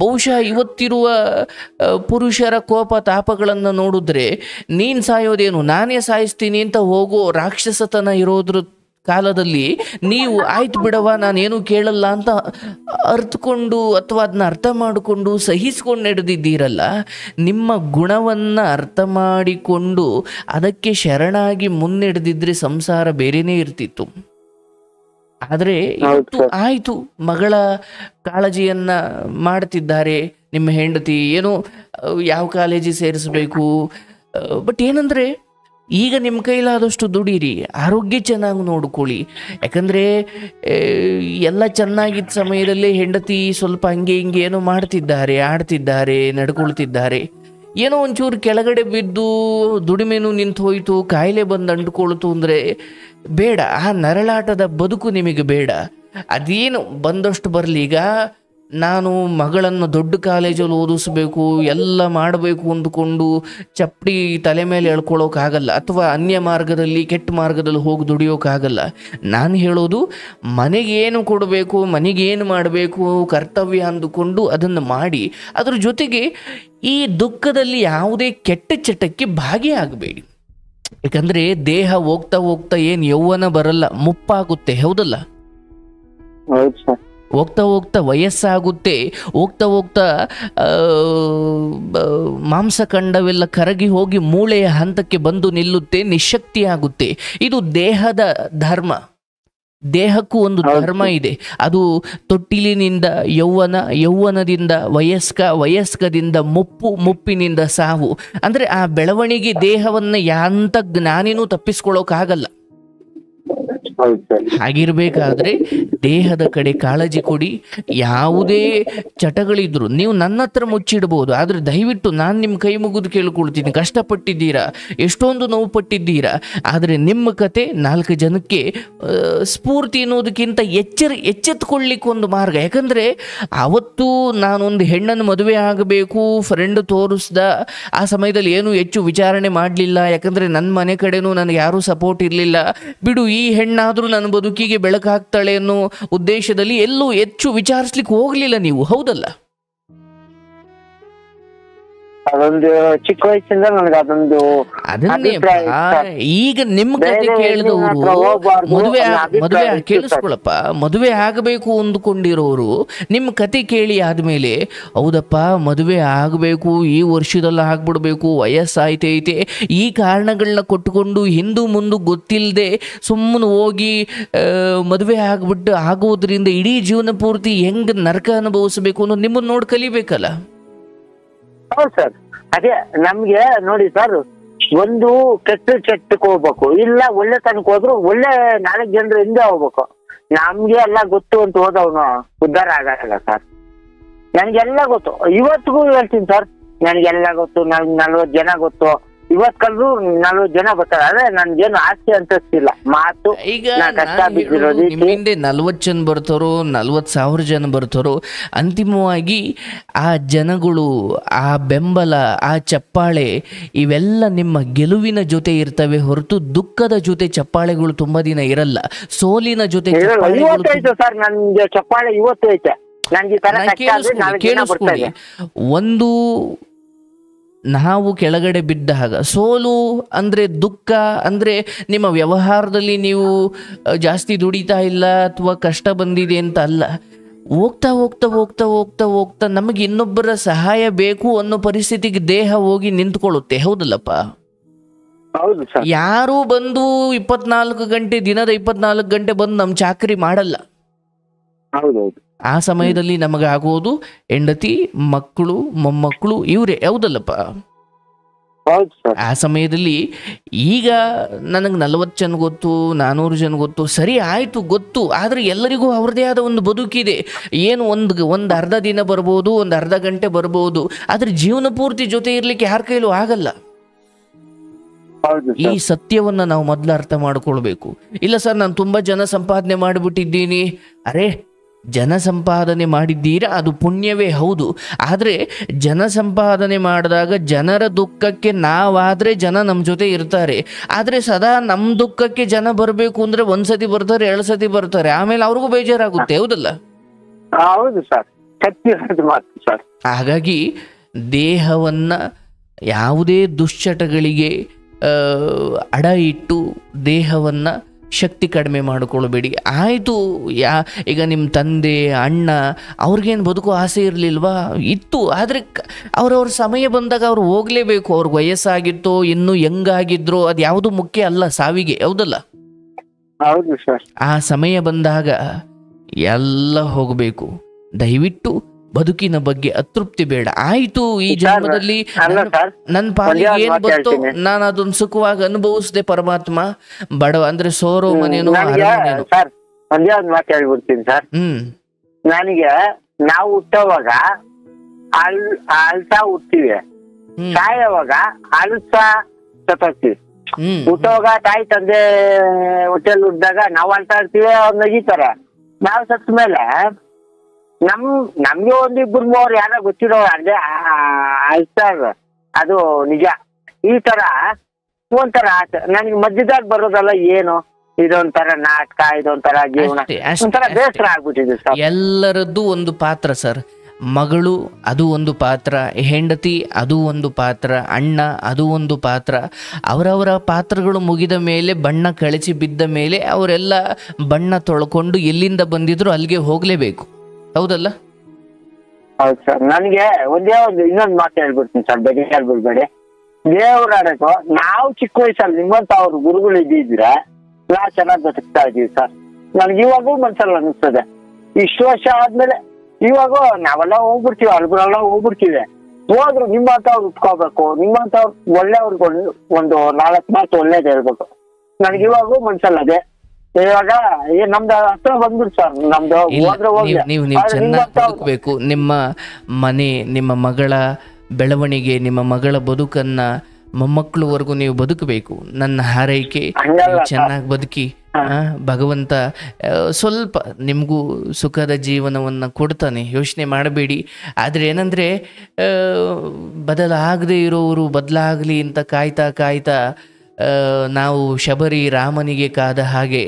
ಬಹುಶಃ ಇವತ್ತಿರುವ ಪುರುಷರ ಕೋಪ ತಾಪಗಳನ್ನು ನೋಡಿದ್ರೆ ನೀನು ಸಾಯೋದೇನು ನಾನೇ ಸಾಯಿಸ್ತೀನಿ ಅಂತ ಹೋಗೋ ರಾಕ್ಷಸತನ ಇರೋದ್ರ ಕಾಲದಲ್ಲಿ ನೀವು ಆಯ್ತು ಬಿಡವ ನಾನೇನು ಕೇಳಲ್ಲ ಅಂತ ಅರ್ಥಕೊಂಡು ಅಥವಾ ಅದನ್ನ ಅರ್ಥ ಮಾಡಿಕೊಂಡು ಸಹಿಸ್ಕೊಂಡು ನಡೆದಿದ್ದೀರಲ್ಲ, ನಿಮ್ಮ ಗುಣವನ್ನು ಅರ್ಥ ಮಾಡಿಕೊಂಡು ಅದಕ್ಕೆ ಶರಣಾಗಿ ಮುನ್ನಡೆದಿದ್ರೆ ಸಂಸಾರ ಬೇರೆನೇ ಇರ್ತಿತ್ತು. ಆದರೆ ಇವತ್ತು ಆಯಿತು, ಮಗಳ ಕಾಳಜಿಯನ್ನ ಮಾಡ್ತಿದ್ದಾರೆ ನಿಮ್ಮ ಹೆಂಡತಿ, ಏನೋ ಯಾವ ಕಾಲೇಜಿಗೆ ಸೇರಿಸಬೇಕು. ಬಟ್ ಏನಂದರೆ ಈಗ ನಿಮ್ಮ ಕೈಲಾದಷ್ಟು ದುಡೀರಿ, ಆರೋಗ್ಯ ಚೆನ್ನಾಗಿ ನೋಡ್ಕೊಳ್ಳಿ. ಯಾಕಂದರೆ ಎಲ್ಲ ಚೆನ್ನಾಗಿದ್ದ ಸಮಯದಲ್ಲೇ ಹೆಂಡತಿ ಸ್ವಲ್ಪ ಹಂಗೆ ಹಿಂಗೆ ಏನೋ ಮಾಡ್ತಿದ್ದಾರೆ, ಆಡ್ತಿದ್ದಾರೆ, ನಡ್ಕೊಳ್ತಿದ್ದಾರೆ. ಏನೋ ಒಂಚೂರು ಕೆಳಗಡೆ ಬಿದ್ದು ದುಡಿಮೆನೂ ನಿಂತು ಹೋಯಿತು, ಕಾಯಿಲೆ ಬಂದು ಅಂಟ್ಕೊಳ್ತು ಅಂದರೆ ಬೇಡ. ಆ ನರಳಾಟದ ಬದುಕು ನಿಮಗೆ ಬೇಡ. ಅದೇನು ಬಂದಷ್ಟು ಬರಲಿ. ಈಗ ನಾನು ಮಗಳನ್ನು ದೊಡ್ಡ ಕಾಲೇಜಲ್ಲಿ ಓದಿಸ್ಬೇಕು, ಎಲ್ಲ ಮಾಡಬೇಕು ಅಂದ್ಕೊಂಡು ಚಪ್ಪಡಿ ತಲೆ ಮೇಲೆ ಎಳ್ಕೊಳ್ಳೋಕ್ಕಾಗಲ್ಲ, ಅಥವಾ ಅನ್ಯ ಮಾರ್ಗದಲ್ಲಿ ಕೆಟ್ಟ ಮಾರ್ಗದಲ್ಲಿ ಹೋಗಿ ದುಡಿಯೋಕ್ಕಾಗಲ್ಲ. ನಾನು ಹೇಳೋದು, ಮನೆಗೇನು ಕೊಡಬೇಕು, ಮನೆಗೇನು ಮಾಡಬೇಕು ಕರ್ತವ್ಯ ಅಂದುಕೊಂಡು ಅದನ್ನು ಮಾಡಿ, ಅದ್ರ ಜೊತೆಗೆ ಈ ದುಃಖದಲ್ಲಿ ಯಾವುದೇ ಕೆಟ್ಟ ಚಟಕ್ಕೆ ಭಾಗಿಯಾಗಬೇಡಿ. ಯಾಕಂದರೆ ದೇಹ ಹೋಗ್ತಾ ಹೋಗ್ತಾ ಏನು ಯೌವನ ಬರಲ್ಲ, ಮುಪ್ಪಾಗುತ್ತೆ, ಹೌದಲ್ಲ? ಹೋಗ್ತಾ ಹೋಗ್ತಾ ವಯಸ್ಸಾಗುತ್ತೆ, ಹೋಗ್ತಾ ಹೋಗ್ತಾ ಮಾಂಸಖಂಡವೆಲ್ಲ ಕರಗಿ ಹೋಗಿ ಮೂಳೆಯ ಹಂತಕ್ಕೆ ಬಂದು ನಿಲ್ಲುತ್ತೆ, ನಿಶಕ್ತಿ ಆಗುತ್ತೆ. ಇದು ದೇಹದ ಧರ್ಮ. ದೇಹಕ್ಕೂ ಒಂದು ಧರ್ಮ ಇದೆ. ಅದು ತೊಟ್ಟಿಲಿನಿಂದ ಯೌವನ, ಯೌವನದಿಂದ ವಯಸ್ಕದಿಂದ ಮುಪ್ಪಿನಿಂದ ಸಾವು. ಅಂದರೆ ಆ ಬೆಳವಣಿಗೆ ದೇಹವನ್ನು ಯಾಂತ ಜ್ಞಾನಿನೂ ತಪ್ಪಿಸ್ಕೊಳ್ಳೋಕ್ಕಾಗಲ್ಲ. ಹಾಗಿರ್ಬೇಕಾದ್ರೆ ದೇಹದ ಕಡೆ ಕಾಳಜಿ ಕೊಡಿ. ಯಾವುದೇ ಚಟಗಳಿದ್ರು ನೀವು ನನ್ನ ಹತ್ರ ಮುಚ್ಚಿಡ್ಬೋದು, ಆದರೆ ದಯವಿಟ್ಟು ನಾನು ನಿಮ್ಮ ಕೈ ಮುಗಿದು ಕೇಳ್ಕೊಳ್ತೀನಿ, ಕಷ್ಟಪಟ್ಟಿದ್ದೀರಾ, ಎಷ್ಟೊಂದು ನೋವು ಪಟ್ಟಿದ್ದೀರಾ, ಆದರೆ ನಿಮ್ಮ ಕತೆ 4 ಜನಕ್ಕೆ ಸ್ಫೂರ್ತಿ ಅನ್ನೋದಕ್ಕಿಂತ ಎಚ್ಚೆತ್ಕೊಳ್ಳಿಕ್ಕೆ ಒಂದು ಮಾರ್ಗ. ಯಾಕಂದರೆ ಅವತ್ತು ನಾನೊಂದು ಹೆಣ್ಣನ್ನು ಮದುವೆ ಆಗಬೇಕು ಫ್ರೆಂಡ್ ತೋರಿಸ್ದ, ಆ ಸಮಯದಲ್ಲಿ ಏನು ಹೆಚ್ಚು ವಿಚಾರಣೆ ಮಾಡಲಿಲ್ಲ, ಯಾಕಂದರೆ ನನ್ನ ಮನೆ ಕಡೆನೂ ನನಗೆ ಯಾರೂ ಸಪೋರ್ಟ್ ಇರಲಿಲ್ಲ. ಬಿಡು, ಈ ಹೆಣ್ಣಾದರೂ ನನ್ನ ಬದುಕಿಗೆ ಬೆಳಕಾಗ್ತಾಳೆ ಅನ್ನೋ ಉದ್ದೇಶದಲ್ಲಿ ಎಲ್ಲೂ ಹೆಚ್ಚು ವಿಚಾರಿಸ್ಲಿಕ್ಕೆ ಹೋಗ್ಲಿಲ್ಲ ನೀವು, ಹೌದಲ್ಲ? ಅದೊಂದು ಚಿಕ್ಕ ವಯಸ್ಸಿಂದ ನನಗೆ ಅದೊಂದು ಅದನ್ನೇ ಈಗ ನಿಮ್ಮ ಕತೆ ಕೇಳಿದವರು ಮದುವೆ ಕೇಳಿಸ್ಕೊಳಪ್ಪ, ಮದುವೆ ಆಗಬೇಕು ಅಂದುಕೊಂಡಿರೋರು ನಿಮ್ಮ ಕತೆ ಕೇಳಿ ಆದ್ಮೇಲೆ ಹೌದಪ್ಪ ಮದುವೆ ಆಗಬೇಕು, ಈ ವರ್ಷದಲ್ಲಿ ಆಗ್ಬಿಡ್ಬೇಕು, ವಯಸ್ಸಾಯ್ತೈತೆ, ಈ ಕಾರಣಗಳನ್ನ ಕೊಟ್ಟುಕೊಂಡು ಹಿಂದು ಮುಂದೆ ಗೊತ್ತಿಲ್ಲದೆ ಸುಮ್ಮನೆ ಹೋಗಿ ಮದುವೆ ಆಗೋದ್ರಿಂದ ಇಡೀ ಜೀವನ ಪೂರ್ತಿ ಹೆಂಗ್ ನರಕ ಅನುಭವಿಸ್ಬೇಕು ಅನ್ನೋ ನಿಮ್ಮನ್ನ ನೋಡಿ ಕಲಿಬೇಕಲ್ಲ. ಹೌದು ಸರ್, ಅದೇ ನಮ್ಗೆ ನೋಡಿ ಸರ್, ಒಂದು ಕೆಟ್ಟಕ್ಕೆ ಹೋಗ್ಬೇಕು, ಇಲ್ಲ ಒಳ್ಳೆ ತನಕ ಹೋದ್ರು ಒಳ್ಳೆ 4 ಜನರ ಹಿಂದೆ ಹೋಗ್ಬೇಕು. ನಮ್ಗೆ ಎಲ್ಲ ಗೊತ್ತು ಅಂತ ಹೋದವನು ಉದ್ಧಾರ ಆಗಲ್ಲ ಸರ್. ನನ್ಗೆಲ್ಲ ಗೊತ್ತು, ಇವತ್ತಿಗೂ ಹೇಳ್ತೀನಿ ಸರ್, ನನ್ಗೆಲ್ಲ ಗೊತ್ತು, ನನ್ಗೆ 40 ಜನ ಗೊತ್ತು, ಇವತ್ ಕಲ್ರು 40 ಜನ ಬರ್ತಾರೆ. ಆದ್ರೆ ನನ್ಗೇನು ಆಸ್ತಿ ಅಂತಸ್ತಿಲ್ಲ, ಮಾತು ಈಗ ಕಷ್ಟ ಬಿದ್ದಿರೋದು. ನಿಮ್ಮಿಂದ 40 ಜನ ಬರ್ತಾರೋ 40,000 ಜನ ಬರ್ತಾರೋ, ಅಂತಿಮವಾಗಿ ಆ ಜನಗಳು, ಆ ಬೆಂಬಲ, ಆ ಚಪ್ಪಾಳೆ ಇವೆಲ್ಲ ನಿಮ್ಮ ಗೆಲುವಿನ ಜೊತೆ ಇರ್ತವೆ ಹೊರತು ದುಃಖದ ಜೊತೆ ಚಪ್ಪಾಳೆಗಳು ತುಂಬಾ ದಿನ ಇರಲ್ಲ. ಸೋಲಿನ ಜೊತೆ ಇವತ್ತೈತೆ ಸರ್, ನನ್ಗೆ ಚಪ್ಪಾಳೆ ಇವತ್ತು ಐತೆ. ನನ್ಗೆ ಕೇಳಿಸ್ಕೊಳ್ಳಿ, ಒಂದು ನಾವು ಕೆಳಗಡೆ ಬಿದ್ದಾಗ ಸೋಲು ಅಂದರೆ ದುಃಖ ಅಂದರೆ ನಿಮ್ಮ ವ್ಯವಹಾರದಲ್ಲಿ ನೀವು ಜಾಸ್ತಿ ದುಡಿತಾ ಇಲ್ಲ ಅಥವಾ ಕಷ್ಟ ಬಂದಿದೆ ಅಂತ ಅಲ್ಲ. ಹೋಗ್ತಾ ಹೋಗ್ತಾ ಹೋಗ್ತಾ ಹೋಗ್ತಾ ಹೋಗ್ತಾ ನಮಗೆ ಇನ್ನೊಬ್ಬರ ಸಹಾಯ ಬೇಕು ಅನ್ನೋ ಪರಿಸ್ಥಿತಿಗೆ ದೇಹ ಹೋಗಿ ನಿಂತ್ಕೊಳ್ಳುತ್ತೆ. ಹೌದಲ್ಲಪ್ಪ? ಹೌದು ಸರ್. ಯಾರೂ ಬಂದು 24 ಗಂಟೆ ದಿನದ 24 ಗಂಟೆ ಬಂದು ನಮ್ಮ ಚಾಕರಿ ಮಾಡಲ್ಲ. ಹೌದೌದು. ಆ ಸಮಯದಲ್ಲಿ ನಮಗಾಗೋದು ಹೆಂಡತಿ, ಮಕ್ಕಳು, ಮೊಮ್ಮಕ್ಕಳು ಇವರೇ. ಹೌದಲ್ಲಪ್ಪ? ಆ ಸಮಯದಲ್ಲಿ ಈಗ ನನಗೆ 40 ಜನ ಗೊತ್ತು, 400 ಜನ ಗೊತ್ತು, ಸರಿ ಆಯಿತು ಗೊತ್ತು. ಆದರೆ ಎಲ್ಲರಿಗೂ ಅವ್ರದ್ದೇ ಆದ ಒಂದು ಬದುಕಿದೆ. ಏನು ಒಂದು ಅರ್ಧ ದಿನ ಬರ್ಬೋದು, ಒಂದು ಅರ್ಧ ಗಂಟೆ ಬರ್ಬೋದು, ಆದರೆ ಜೀವನ ಪೂರ್ತಿ ಜೊತೆ ಇರಲಿಕ್ಕೆ ಯಾರ ಕೈಲೂ ಆಗಲ್ಲ. ಈ ಸತ್ಯವನ್ನು ನಾವು ಮೊದಲು ಅರ್ಥ ಮಾಡ್ಕೊಳ್ಬೇಕು. ಇಲ್ಲ ಸರ್, ನಾನು ತುಂಬ ಜನ ಸಂಪಾದನೆ ಮಾಡಿಬಿಟ್ಟಿದ್ದೀನಿ. ಅರೆ, ಜನ ಸಂಪಾದನೆ ಮಾಡಿದ್ದೀರಾ, ಅದು ಪುಣ್ಯವೇ ಹೌದು. ಆದರೆ ಜನ ಸಂಪಾದನೆ ಮಾಡಿದಾಗ ಜನರ ದುಃಖಕ್ಕೆ ನಾವಾದರೆ ಜನ ನಮ್ಮ ಜೊತೆ ಇರ್ತಾರೆ. ಆದರೆ ಸದಾ ನಮ್ಮ ದುಃಖಕ್ಕೆ ಜನ ಬರಬೇಕು ಅಂದರೆ 1 ಸತಿ ಬರ್ತಾರೆ, 2 ಸತಿ ಬರ್ತಾರೆ, ಆಮೇಲೆ ಅವ್ರಿಗೂ ಬೇಜಾರಾಗುತ್ತೆ. ಹೌದಲ್ಲ? ಹೌದು ಸರ್, ಸರ್. ಹಾಗಾಗಿ ದೇಹವನ್ನು ಯಾವುದೇ ದುಶ್ಚಟಗಳಿಗೆ ಅಡ ಇಟ್ಟು ದೇಹವನ್ನು ಶಕ್ತಿ ಕಡಿಮೆ ಮಾಡಿಕೊಳ್ಬೇಡಿ. ಆಯಿತು, ಈಗ ನಿಮ್ಮ ತಂದೆ, ಅಣ್ಣ ಅವ್ರಿಗೇನು ಬದುಕೋ ಆಸೆ ಇರಲಿಲ್ವಾ? ಇತ್ತು. ಆದರೆ ಅವ್ರವ್ರ ಸಮಯ ಬಂದಾಗ ಅವ್ರು ಹೋಗಲೇಬೇಕು. ಅವ್ರಿಗೆ ವಯಸ್ಸಾಗಿತ್ತೋ ಇನ್ನೂ ಹೆಂಗಾಗಿದ್ರೋ ಅದು ಯಾವುದು ಮುಖ್ಯ ಅಲ್ಲ ಸಾವಿಗೆ. ಹೌದಲ್ಲ? ಹೌದು ಸರ್. ಆ ಸಮಯ ಬಂದಾಗ ಎಲ್ಲ ಹೋಗಬೇಕು. ದಯವಿಟ್ಟು ಬದುಕಿನ ಬಗ್ಗೆ ಅತೃಪ್ತಿ ಬೇಡ. ಆಯ್ತು, ಈ ಜನ್ಮದಲ್ಲಿ ನನ್ನ ಪಾಲಿಗೆ ಏನ್ ಬಂತೋ ನಾನು ಅದನ್ನ ಸುಖವಾಗಿ ಅನುಭವಿಸಿದೆ. ಪರಮಾತ್ಮ ಬಡವ ಅಂದ್ರೆ ಸೋರೋ ಮನೇನು ಸರ್. ಒಂದೇ ಒಂದು ಮಾತು ಹೇಳ್ಬಿಡ್ತೀನಿ ಸರ್. ನನಗೆ ನಾವು ಹುಟ್ಟೋವಾಗ ಅಳ್ತಾ ಹುಟ್ತೀವಿ, ಸಾಯೋವಾಗ ಅಳ್ತಾ ಸತ್ತೋಗ್ತೀವಿ. ಹುಟ್ಟೋವಾಗ ತಾಯಿ ತಂದೆ ಹೊಟ್ಟೆಲ್ ಹುಟ್ಟಿದಾಗ ನಾವು ಅಳ್ತಾ ಇರ್ತೀವಿ, ಅವ್ರು ನಗಿತಾರೆ. ನಾವು ಸತ್ತ ಮೇಲೆ ನಮ್ಗೆ 1-2-3 ಯಾರೋ ಗೊತ್ತಿರೋ ಅದೇ ಅಳ್ತಾರೆ. ಅದು ನಿಜ. ಈ ತರ ಒಂಥರ ನನಗೆ ಮಧ್ಯದಾಗ ಬರೋದಲ್ಲ, ಏನು ಇದೊಂಥರ ನಾಟಕ, ಇದೊಂಥರ ಜೀವನ, ಒಂಥರ ಬೇಸರ ಆಗ್ಬಿಟ್ಟಿದೆ ಸರ್. ಎಲ್ಲರದ್ದು ಒಂದು ಪಾತ್ರ ಸರ್. ಮಗಳು ಅದು ಒಂದು ಪಾತ್ರ, ಹೆಂಡತಿ ಅದು ಒಂದು ಪಾತ್ರ, ಅಣ್ಣ ಅದು ಒಂದು ಪಾತ್ರ. ಅವರವರ ಪಾತ್ರಗಳು ಮುಗಿದ ಮೇಲೆ, ಬಣ್ಣ ಕಳಚಿ ಬಿದ್ದ ಮೇಲೆ ಅವರೆಲ್ಲ ಬಣ್ಣ ತೊಳ್ಕೊಂಡು ಎಲ್ಲಿಂದ ಬಂದಿದ್ರು ಅಲ್ಲಿಗೆ ಹೋಗ್ಲೇಬೇಕು. ಹೌದಲ್ಲ? ಹೌದು ಸರ್. ನನಗೆ ಇನ್ನೊಂದು ಮಾತು ಹೇಳ್ಬಿಡ್ತೀನಿ ಸರ್, ಬಗ್ಗೆ ಹೇಳ್ಬಿಡ್ಬೇಡಿ. ದೇವ್ರಾಡಕ್ಕೂ ನಾವು ಚಿಕ್ಕ ವಯಸ್ಸಲ್ಲಿ ನಿಮ್ಮಂತ ಅವ್ರ ಗುರುಗಳು ಇದ್ದಿದ್ರೆ ನಾವು ಚೆನ್ನಾಗಿ ಬದುಕ್ತಾ ಇದೀವಿ ಸರ್. ನನ್ಗೆ ಇವಾಗೂ ಮನ್ಸಲ್ಲಿ ಅನಿಸ್ತದೆ. ಇಷ್ಟು ವರ್ಷ ಆದ್ಮೇಲೆ ಇವಾಗ ನಾವೆಲ್ಲ ಹೋಗ್ಬಿಡ್ತೀವಿ, ಅಲ್ಬರೆಲ್ಲ ಹೋಗ್ಬಿಡ್ತೀವಿ. ಹೋದ್ರು ನಿಮ್ಮಂತವ್ರು ಉಟ್ಕೋಬೇಕು, ನಿಮ್ಮಂತವ್ರು ಒಳ್ಳೆಯವ್ರಿಗೆ ಒಂದು 4 ಮಾತು ಒಳ್ಳೇದು ಹೇಳ್ಬೇಕು. ನನ್ಗೆ ಇವಾಗೂ ಮನ್ಸಲ್ಲ ಅದೇ. ಇವಾಗ ನಮ್ದು ಹತ್ರ ಬಂದ್ಬಿಟ್ಟು ಸರ್, ನಮ್ದು ನೀವು ಚೆನ್ನಾಗಿ ಬದುಕಬೇಕು. ನಿಮ್ಮ ಮನೆ, ನಿಮ್ಮ ಮಗಳ ಬೆಳವಣಿಗೆ, ನಿಮ್ಮ ಮಗಳ ಬದುಕನ್ನ ಮೊಮ್ಮಕ್ಕಳವರೆಗೂ ನೀವು ಬದುಕಬೇಕು. ನನ್ನ ಹಾರೈಕೆ ಚೆನ್ನಾಗಿ ಬದುಕಿ ಭಗವಂತ ಸ್ವಲ್ಪ ನಿಮಗೂ ಸುಖದ ಜೀವನವನ್ನು ಕೊಡ್ತಾನೆ, ಯೋಚನೆ ಮಾಡಬೇಡಿ. ಆದರೆ ಏನಂದರೆ ಬದಲಾಗದೇ ಇರೋರು ಬದಲಾಗಲಿ ಅಂತ ಕಾಯ್ತಾ ಕಾಯ್ತಾ ನಾವು ಶಬರಿ ರಾಮನಿಗೆ ಕಾದ ಹಾಗೆ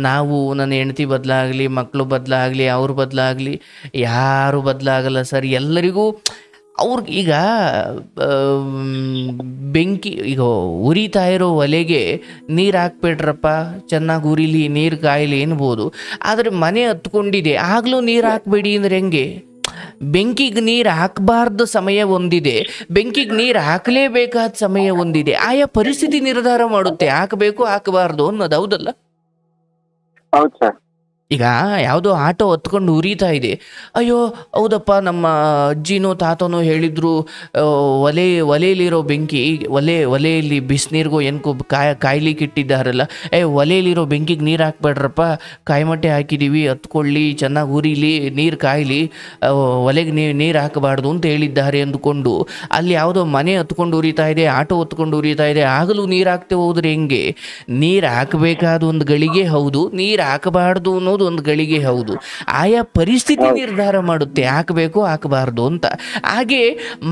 ನಾವು, ನನ್ನ ಹೆಂಡತಿ ಬದಲಾಗಲಿ, ಮಕ್ಕಳು ಬದಲಾಗಲಿ, ಅವ್ರು ಬದಲಾಗಲಿ, ಯಾರು ಬದಲಾಗಲ್ಲ ಸರ್. ಎಲ್ಲರಿಗೂ ಈಗ ಬೆಂಕಿ, ಈಗ ಉರಿತಾ ಇರೋ ಒಲೆಗೆ ನೀರು ಹಾಕ್ಬೇಡ್ರಪ್ಪ, ಚೆನ್ನಾಗಿ ಉರಿಲಿ, ನೀರು ಕಾಯಲಿ ಎನ್ಬೋದು. ಆದರೆ ಮನೆ ಹತ್ಕೊಂಡಿದೆ, ಆಗಲೂ ನೀರು ಹಾಕಬೇಡಿ ಅಂದರೆ ಹೆಂಗೆ? ಬೆಂಕಿಗೆ ನೀರು ಹಾಕಬಾರ್ದು ಸಮಯ ಒಂದಿದೆ, ಬೆಂಕಿಗೆ ನೀರು ಹಾಕಲೇಬೇಕಾದ ಸಮಯ ಒಂದಿದೆ. ಆಯಾ ಪರಿಸ್ಥಿತಿ ನಿರ್ಧಾರ ಮಾಡುತ್ತೆ ಹಾಕಬೇಕು ಹಾಕಬಾರ್ದು ಅನ್ನೋದು. ಹೌದಲ್ಲ? ಹೌದು ಸರ್. ಈಗ ಯಾವುದೋ ಆಟೋ ಹೊತ್ಕೊಂಡು ಉರಿತಾ ಇದೆ, ಅಯ್ಯೋ ಹೌದಪ್ಪ ನಮ್ಮ ಅಜ್ಜಿನೋ ತಾತನೋ ಹೇಳಿದ್ರು, ಒಲೆಯಲ್ಲಿರೋ ಬೆಂಕಿ ಒಲೆಯಲ್ಲಿ ಬಿಸಿನೀರಿಗೋ ಏನಕ್ಕೋ ಕಾಯ್ಲಿಕ್ಕೆ ಇಟ್ಟಿದ್ದಾರಲ್ಲ, ಒಲೆಯಲ್ಲಿರೋ ಬೆಂಕಿಗೆ ನೀರು ಹಾಕ್ಬೇಡ್ರಪ್ಪ, ಕಾಯಿಮಟ್ಟೆ ಹಾಕಿದ್ದೀವಿ ಹತ್ಕೊಳ್ಳಿ, ಚೆನ್ನಾಗಿ ಉರಿಲಿ, ನೀರು ಕಾಯಲಿ, ಒಲೆಗೆ ನೀರು ಹಾಕಬಾರ್ದು ಅಂತ ಹೇಳಿದ್ದಾರೆ ಅಂದುಕೊಂಡು ಅಲ್ಲಿ ಯಾವುದೋ ಮನೆ ಹತ್ಕೊಂಡು ಉರಿತಾ ಇದೆ, ಆಟೋ ಹೊತ್ಕೊಂಡು ಉರಿತಾ ಇದೆ, ಆಗಲೂ ನೀರು ಹಾಕ್ತೆ ಹೋದ್ರೆ ಹೆಂಗೆ? ನೀರು ಹಾಕಬೇಕಾದ ಒಂದು ಗಳಿಗೆ ಹೌದು, ನೀರು ಹಾಕಬಾರ್ದು ಅನ್ನೋದು ಒಂದು ಗಳಿಗೆ ಹೌದು. ಆಯಾ ಪರಿಸ್ಥಿತಿ ನಿರ್ಧಾರ ಮಾಡುತ್ತೆ ಹಾಕಬೇಕು ಹಾಕಬಾರ್ದು ಅಂತ. ಹಾಗೆ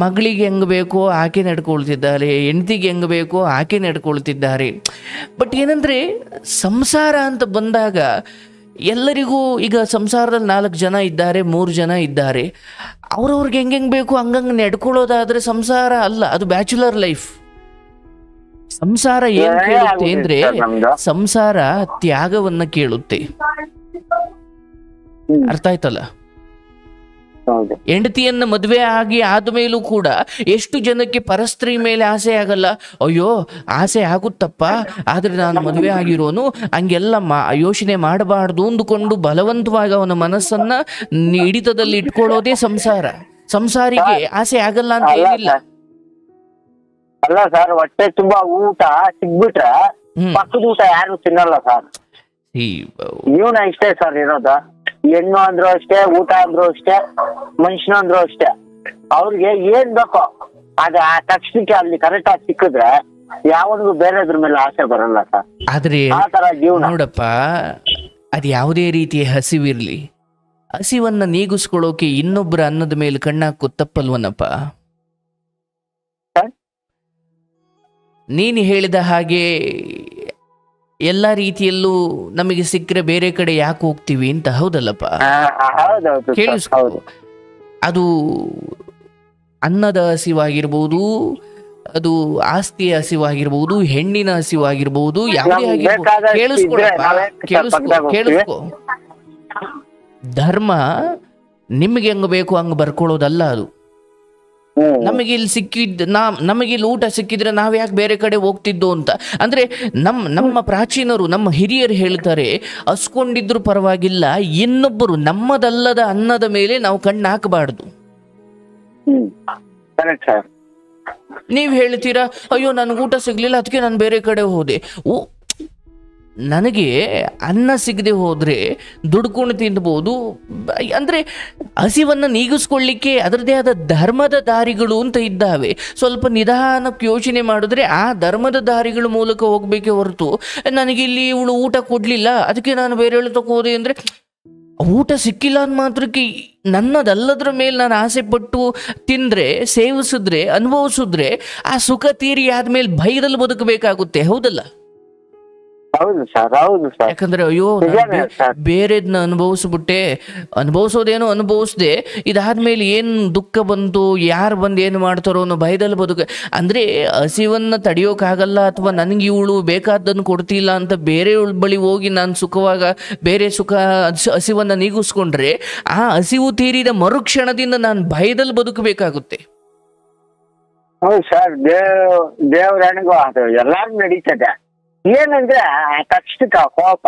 ಮಗಳಿಗೆ ಹೆಂಗ್ ಬೇಕೋ ಆಕೆ ನಡ್ಕೊಳ್ತಿದ್ದಾರೆ, ಹೆಂಡತಿಗೆ ಹೆಂಗ್ ಬೇಕೋ ಆಕೆ ನಡ್ಕೊಳ್ತಿದ್ದಾರೆ. ಬಟ್ ಏನಂದ್ರೆ ಸಂಸಾರ ಅಂತ ಬಂದಾಗ ಎಲ್ಲರಿಗೂ ಈಗ ಸಂಸಾರದಲ್ಲಿ 4 ಜನ ಇದ್ದಾರೆ, 3 ಜನ ಇದ್ದಾರೆ, ಅವ್ರವ್ರಿಗೆ ಹೆಂಗೆ ಬೇಕು ಹಂಗಂಗೆ ನಡ್ಕೊಳ್ಳೋದಾದ್ರೆ ಸಂಸಾರ ಅಲ್ಲ, ಅದು ಬ್ಯಾಚುಲರ್ ಲೈಫ್. ಸಂಸಾರ ಏನ್ ಕೇಳುತ್ತೆ ಅಂದ್ರೆ ಸಂಸಾರ ತ್ಯಾಗವನ್ನ ಕೇಳುತ್ತೆ. ಅರ್ಥ ಆಯ್ತಲ್ಲ? ಹೆಂಡತಿಯನ್ನ ಮದುವೆ ಆದ್ಮೇಲೂ ಕೂಡ ಎಷ್ಟು ಜನಕ್ಕೆ ಪರಸ್ತ್ರೀ ಮೇಲೆ ಆಸೆ ಆಗಲ್ಲ? ಅಯ್ಯೋ ಆಸೆ ಆಗುತ್ತಪ್ಪ, ಆದ್ರೆ ನಾನು ಮದುವೆ ಆಗಿರೋನು, ಹಂಗೆಲ್ಲ ಯೋಚನೆ ಮಾಡಬಾರ್ದು ಅಂದುಕೊಂಡು ಬಲವಂತವಾಗಿ ಅವನ ಮನಸ್ಸನ್ನ ಹಿಡಿತದಲ್ಲಿ ಇಟ್ಕೊಳ್ಳೋದೇ ಸಂಸಾರ. ಸಂಸಾರಿಗೆ ಆಸೆ ಆಗಲ್ಲ ಅಂತ ಏನಿಲ್ಲ. ಅಲ್ಲ ಸರ್, ಹೊಟ್ಟೆ ತುಂಬಾ ಊಟ ಸಿಗ್ಬಿಟ್ರೆ ಪಕ್ಕದ ಊಟ ಯಾರು ತಿನ್ನಲ್ಲ ಸರ್. ಜೀವನ ಇಷ್ಟೇ ಸರ್ ಇರೋದು. ಹೆಣ್ಣು ಅಂದ್ರು ಅಷ್ಟೇ, ಊಟ ಅಂದ್ರು ಅಷ್ಟೇ, ಮನುಷ್ಯನ ಅಂದ್ರು ಅಷ್ಟೇ. ಅವ್ರಿಗೆ ಏನ್ ಬೇಕೋ ಅದ ಆ ತಕ್ಷಣಕ್ಕೆ ಅಲ್ಲಿ ಕರೆಕ್ಟ್ ಆಗಿ ಸಿಕ್ಕಿದ್ರೆ ಯಾವನಿಗೂ ಬೇರೆದ್ರ ಮೇಲೆ ಆಸೆ ಬರಲ್ಲ ಸರ್. ಆದ್ರೆ ಆ ತರ ಜೀವನ ನೋಡಪ್ಪ, ಅದ್ ಯಾವುದೇ ರೀತಿಯ ಹಸಿವಿರ್ಲಿ, ಹಸಿವನ್ನ ನೀಗಿಸ್ಕೊಳ್ಳೋಕೆ ಇನ್ನೊಬ್ಬರ ಅನ್ನದ ಮೇಲೆ ಕಣ್ಣಾಕು ತಪ್ಪಲ್ವನಪ್ಪ. ನೀನು ಹೇಳಿದ ಹಾಗೆ ಎಲ್ಲ ರೀತಿಯಲ್ಲೂ ನಮಗೆ ಸಿಕ್ಕರೆ ಬೇರೆ ಕಡೆ ಯಾಕೆ ಹೋಗ್ತೀವಿ ಅಂತ, ಹೌದಲ್ಲಪ್ಪ? ಕೇಳಿಸ್ಕೊ, ಅದು ಅನ್ನದ ಹಸಿವಾಗಿರ್ಬೋದು, ಅದು ಆಸ್ತಿಯ ಹಸಿವಾಗಿರ್ಬೋದು, ಹೆಣ್ಣಿನ ಹಸಿವಾಗಿರ್ಬೋದು, ಯಾವುದೇ ಆಗಿರ್ಬೋದು. ಕೇಳಿಸ್ಕೊ, ಧರ್ಮ ನಿಮಗೆ ಹೆಂಗ ಬೇಕು ಹಂಗ ಬರ್ಕೊಳ್ಳೋದಲ್ಲ ಅದು. ನಮಗೆ ಇಲ್ಲಿ ನಮಗೆ ಇಲ್ಲಿ ಊಟ ಸಿಕ್ಕಿದ್ರೆ ನಾವ್ ಯಾಕೆ ಬೇರೆ ಕಡೆ ಹೋಗ್ತಿದ್ದೋ ಅಂತ. ಅಂದ್ರೆ ನಮ್ಮ ಪ್ರಾಚೀನರು, ನಮ್ಮ ಹಿರಿಯರು ಹೇಳ್ತಾರೆ, ಹಸ್ಕೊಂಡಿದ್ರು ಪರವಾಗಿಲ್ಲ, ಇನ್ನೊಬ್ಬರು ನಮ್ಮದಲ್ಲದ ಅನ್ನದ ಮೇಲೆ ನಾವು ಕಣ್ಣು ಹಾಕಬಾರ್ದು. ನೀವ್ ಹೇಳ್ತೀರಾ, ಅಯ್ಯೋ ನನ್ಗೆ ಊಟ ಸಿಗ್ಲಿಲ್ಲ ಅದಕ್ಕೆ ನಾನು ಬೇರೆ ಕಡೆ ಹೋದೆ. ನನಗೆ ಅನ್ನ ಸಿಗದೆ ಹೋದ್ರೆ ದುಡ್ಕೊಂಡು ತಿನ್ಬೋದು. ಅಂದ್ರೆ ಹಸಿವನ್ನು ನೀಗಿಸ್ಕೊಳ್ಳಿಕ್ಕೆ ಅದರದೇ ಆದ ಧರ್ಮದ ದಾರಿಗಳು ಅಂತ ಇದ್ದಾವೆ. ಸ್ವಲ್ಪ ನಿಧಾನಕ್ಕೆ ಯೋಚನೆ ಮಾಡಿದ್ರೆ ಆ ಧರ್ಮದ ದಾರಿಗಳ ಮೂಲಕ ಹೋಗ್ಬೇಕೆ ಹೊರತು, ನನಗಿಲ್ಲಿ ಇವಳು ಊಟ ಕೊಡ್ಲಿಲ್ಲ ಅದಕ್ಕೆ ನಾನು ಬೇರೆ ಹೋದೆ ಅಂದ್ರೆ, ಊಟ ಸಿಕ್ಕಿಲ್ಲ ಅಂದ ಮಾತ್ರಕ್ಕೆ ನನ್ನದಲ್ಲದ್ರ ಮೇಲೆ ನಾನು ಆಸೆ ಪಟ್ಟು ತಿಂದ್ರೆ, ಸೇವಿಸಿದ್ರೆ, ಅನುಭವಿಸಿದ್ರೆ ಆ ಸುಖ ತೀರಿ ಆದ್ಮೇಲೆ ಭಯದಲ್ಲಿ ಬದುಕಬೇಕಾಗುತ್ತೆ. ಹೌದಲ್ಲ? ಹೌದು ಸರ್, ಹೌದು ಸರ್. ಯಾಕಂದ್ರೆ ಅಯ್ಯೋ ಬೇರೆದ್ನ ಅನುಭವಿಸೋದೇನೋ ಅನುಭವಿಸ್ದೆ, ಇದಾದ್ಮೇಲೆ ಏನ್ ದುಃಖ ಬಂತು, ಯಾರು ಬಂದು ಏನು ಮಾಡ್ತಾರೋ ಅನ್ನೋ ಭಯದಲ್ಲಿ ಬದುಕ. ಅಂದ್ರೆ ಹಸಿವನ್ನ ತಡೆಯೋಕ್ಕಾಗಲ್ಲ, ಅಥವಾ ನನಗೆ ಇವಳು ಬೇಕಾದ್ದನ್ನು ಕೊಡ್ತಿಲ್ಲ ಅಂತ ಬೇರೆ ಬಳಿ ಹೋಗಿ ನಾನು ಬೇರೆ ಹಸಿವನ್ನ ನೀಗಿಸ್ಕೊಂಡ್ರೆ ಆ ಹಸಿವು ತೀರಿದ ಮರುಕ್ಷಣದಿಂದ ನಾನು ಭಯದಲ್ಲಿ ಬದುಕಬೇಕಾಗುತ್ತೆ. ಹೌದು ಸರ್, ದೇವರನಿಗೂ ಅದು ಎಲ್ಲಾರು ನಡೀತದೆ. ಏನಂದ್ರೆ ತಕ್ಷಣ ಕೋಪ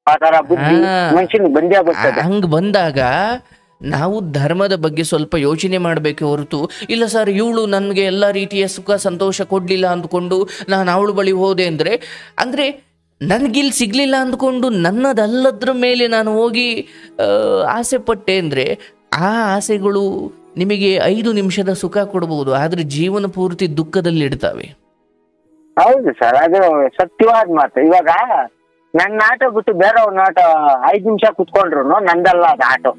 ಆ ತರ ಬುದ್ಧಿ ಮನುಷ್ಯನಿಗೆ ಬಂದೇ ಬರ್ತದೆ. ಹಂಗ ಬಂದಾಗ ನಾವು ಧರ್ಮದ ಬಗ್ಗೆ ಸ್ವಲ್ಪ ಯೋಚನೆ ಮಾಡಬೇಕು ಹೊರತು, ಇಲ್ಲ ಸರ್ ಇವಳು ನನಗೆ ಎಲ್ಲ ರೀತಿಯ ಸುಖ ಸಂತೋಷ ಕೊಡ್ಲಿಲ್ಲ ಅಂದ್ಕೊಂಡು ನಾನು ಅವಳು ಬಳಿ ಹೋದೆ ಅಂದ್ರೆ ನನಗಿಲ್ಲಿ ಸಿಗ್ಲಿಲ್ಲ ಅಂದ್ಕೊಂಡು ನನ್ನದಲ್ಲದ್ರ ಮೇಲೆ ನಾನು ಹೋಗಿ ಆಸೆ ಪಟ್ಟೆ ಅಂದ್ರೆ ಆ ಆಸೆಗಳು ನಿಮಗೆ 5 ನಿಮಿಷದ ಸುಖ ಕೊಡ್ಬೋದು, ಆದ್ರೆ ಜೀವನ ಪೂರ್ತಿ ದುಃಖದಲ್ಲಿ ಇಡ್ತಾವೆ. ಹೌದು ಸರ್, ಅದು ಸತ್ಯವಾದ ಮಾತು. ಇವಾಗ ನನ್ನ ಆಟೋ ಬಿಟ್ಟು ಬೇರೆಯವ್ರನ್ನ ಆಟೋ 5 ನಿಮಿಷ ಕುತ್ಕೊಂಡ್ರು ನಂದಲ್ಲ ಅದು ಆಟೋ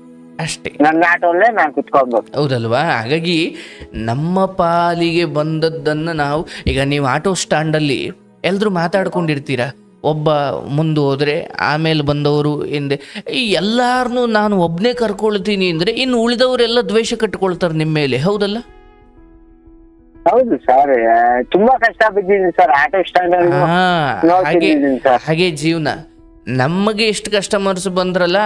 ಅಷ್ಟೇ, ನನ್ನ ಆಟೋಲ್ಲೇ ನಾನು ಕುತ್ಕೊಬೇಕು. ಹೌದಲ್ವಾ? ಹಾಗಾಗಿ ನಮ್ಮ ಪಾಲಿಗೆ ಬಂದದ್ದನ್ನು ನಾವು, ಈಗ ನೀವು ಆಟೋ ಸ್ಟ್ಯಾಂಡಲ್ಲಿ ಎಲ್ರು ಮಾತಾಡ್ಕೊಂಡಿರ್ತೀರ, ಒಬ್ಬ ಮುಂದೆ ಹೋದ್ರೆ ಆಮೇಲೆ ಬಂದವರು ಹಿಂದೆ, ಎಲ್ಲಾರನ್ನೂ ನಾನು ಒಬ್ಬನೇ ಕರ್ಕೊಳ್ತೀನಿ ಅಂದ್ರೆ ಇನ್ನು ಉಳಿದವರೆಲ್ಲ ದ್ವೇಷ ಕಟ್ಕೊಳ್ತಾರೆ ನಿಮ್ಮ ಮೇಲೆ. ಹೌದಲ್ಲ? ಹೌದು ಸರ್, ತುಂಬಾ ಕಷ್ಟ ಬಿದ್ದೀನಿ ಸರ್ ಆಟೋ ಸ್ಟ್ಯಾಂಡ್. ಹಾಗೆ ಜೀವನ. ನಮಗೆ ಎಷ್ಟು ಕಸ್ಟಮರ್ಸ್ ಬಂದ್ರಲ್ಲ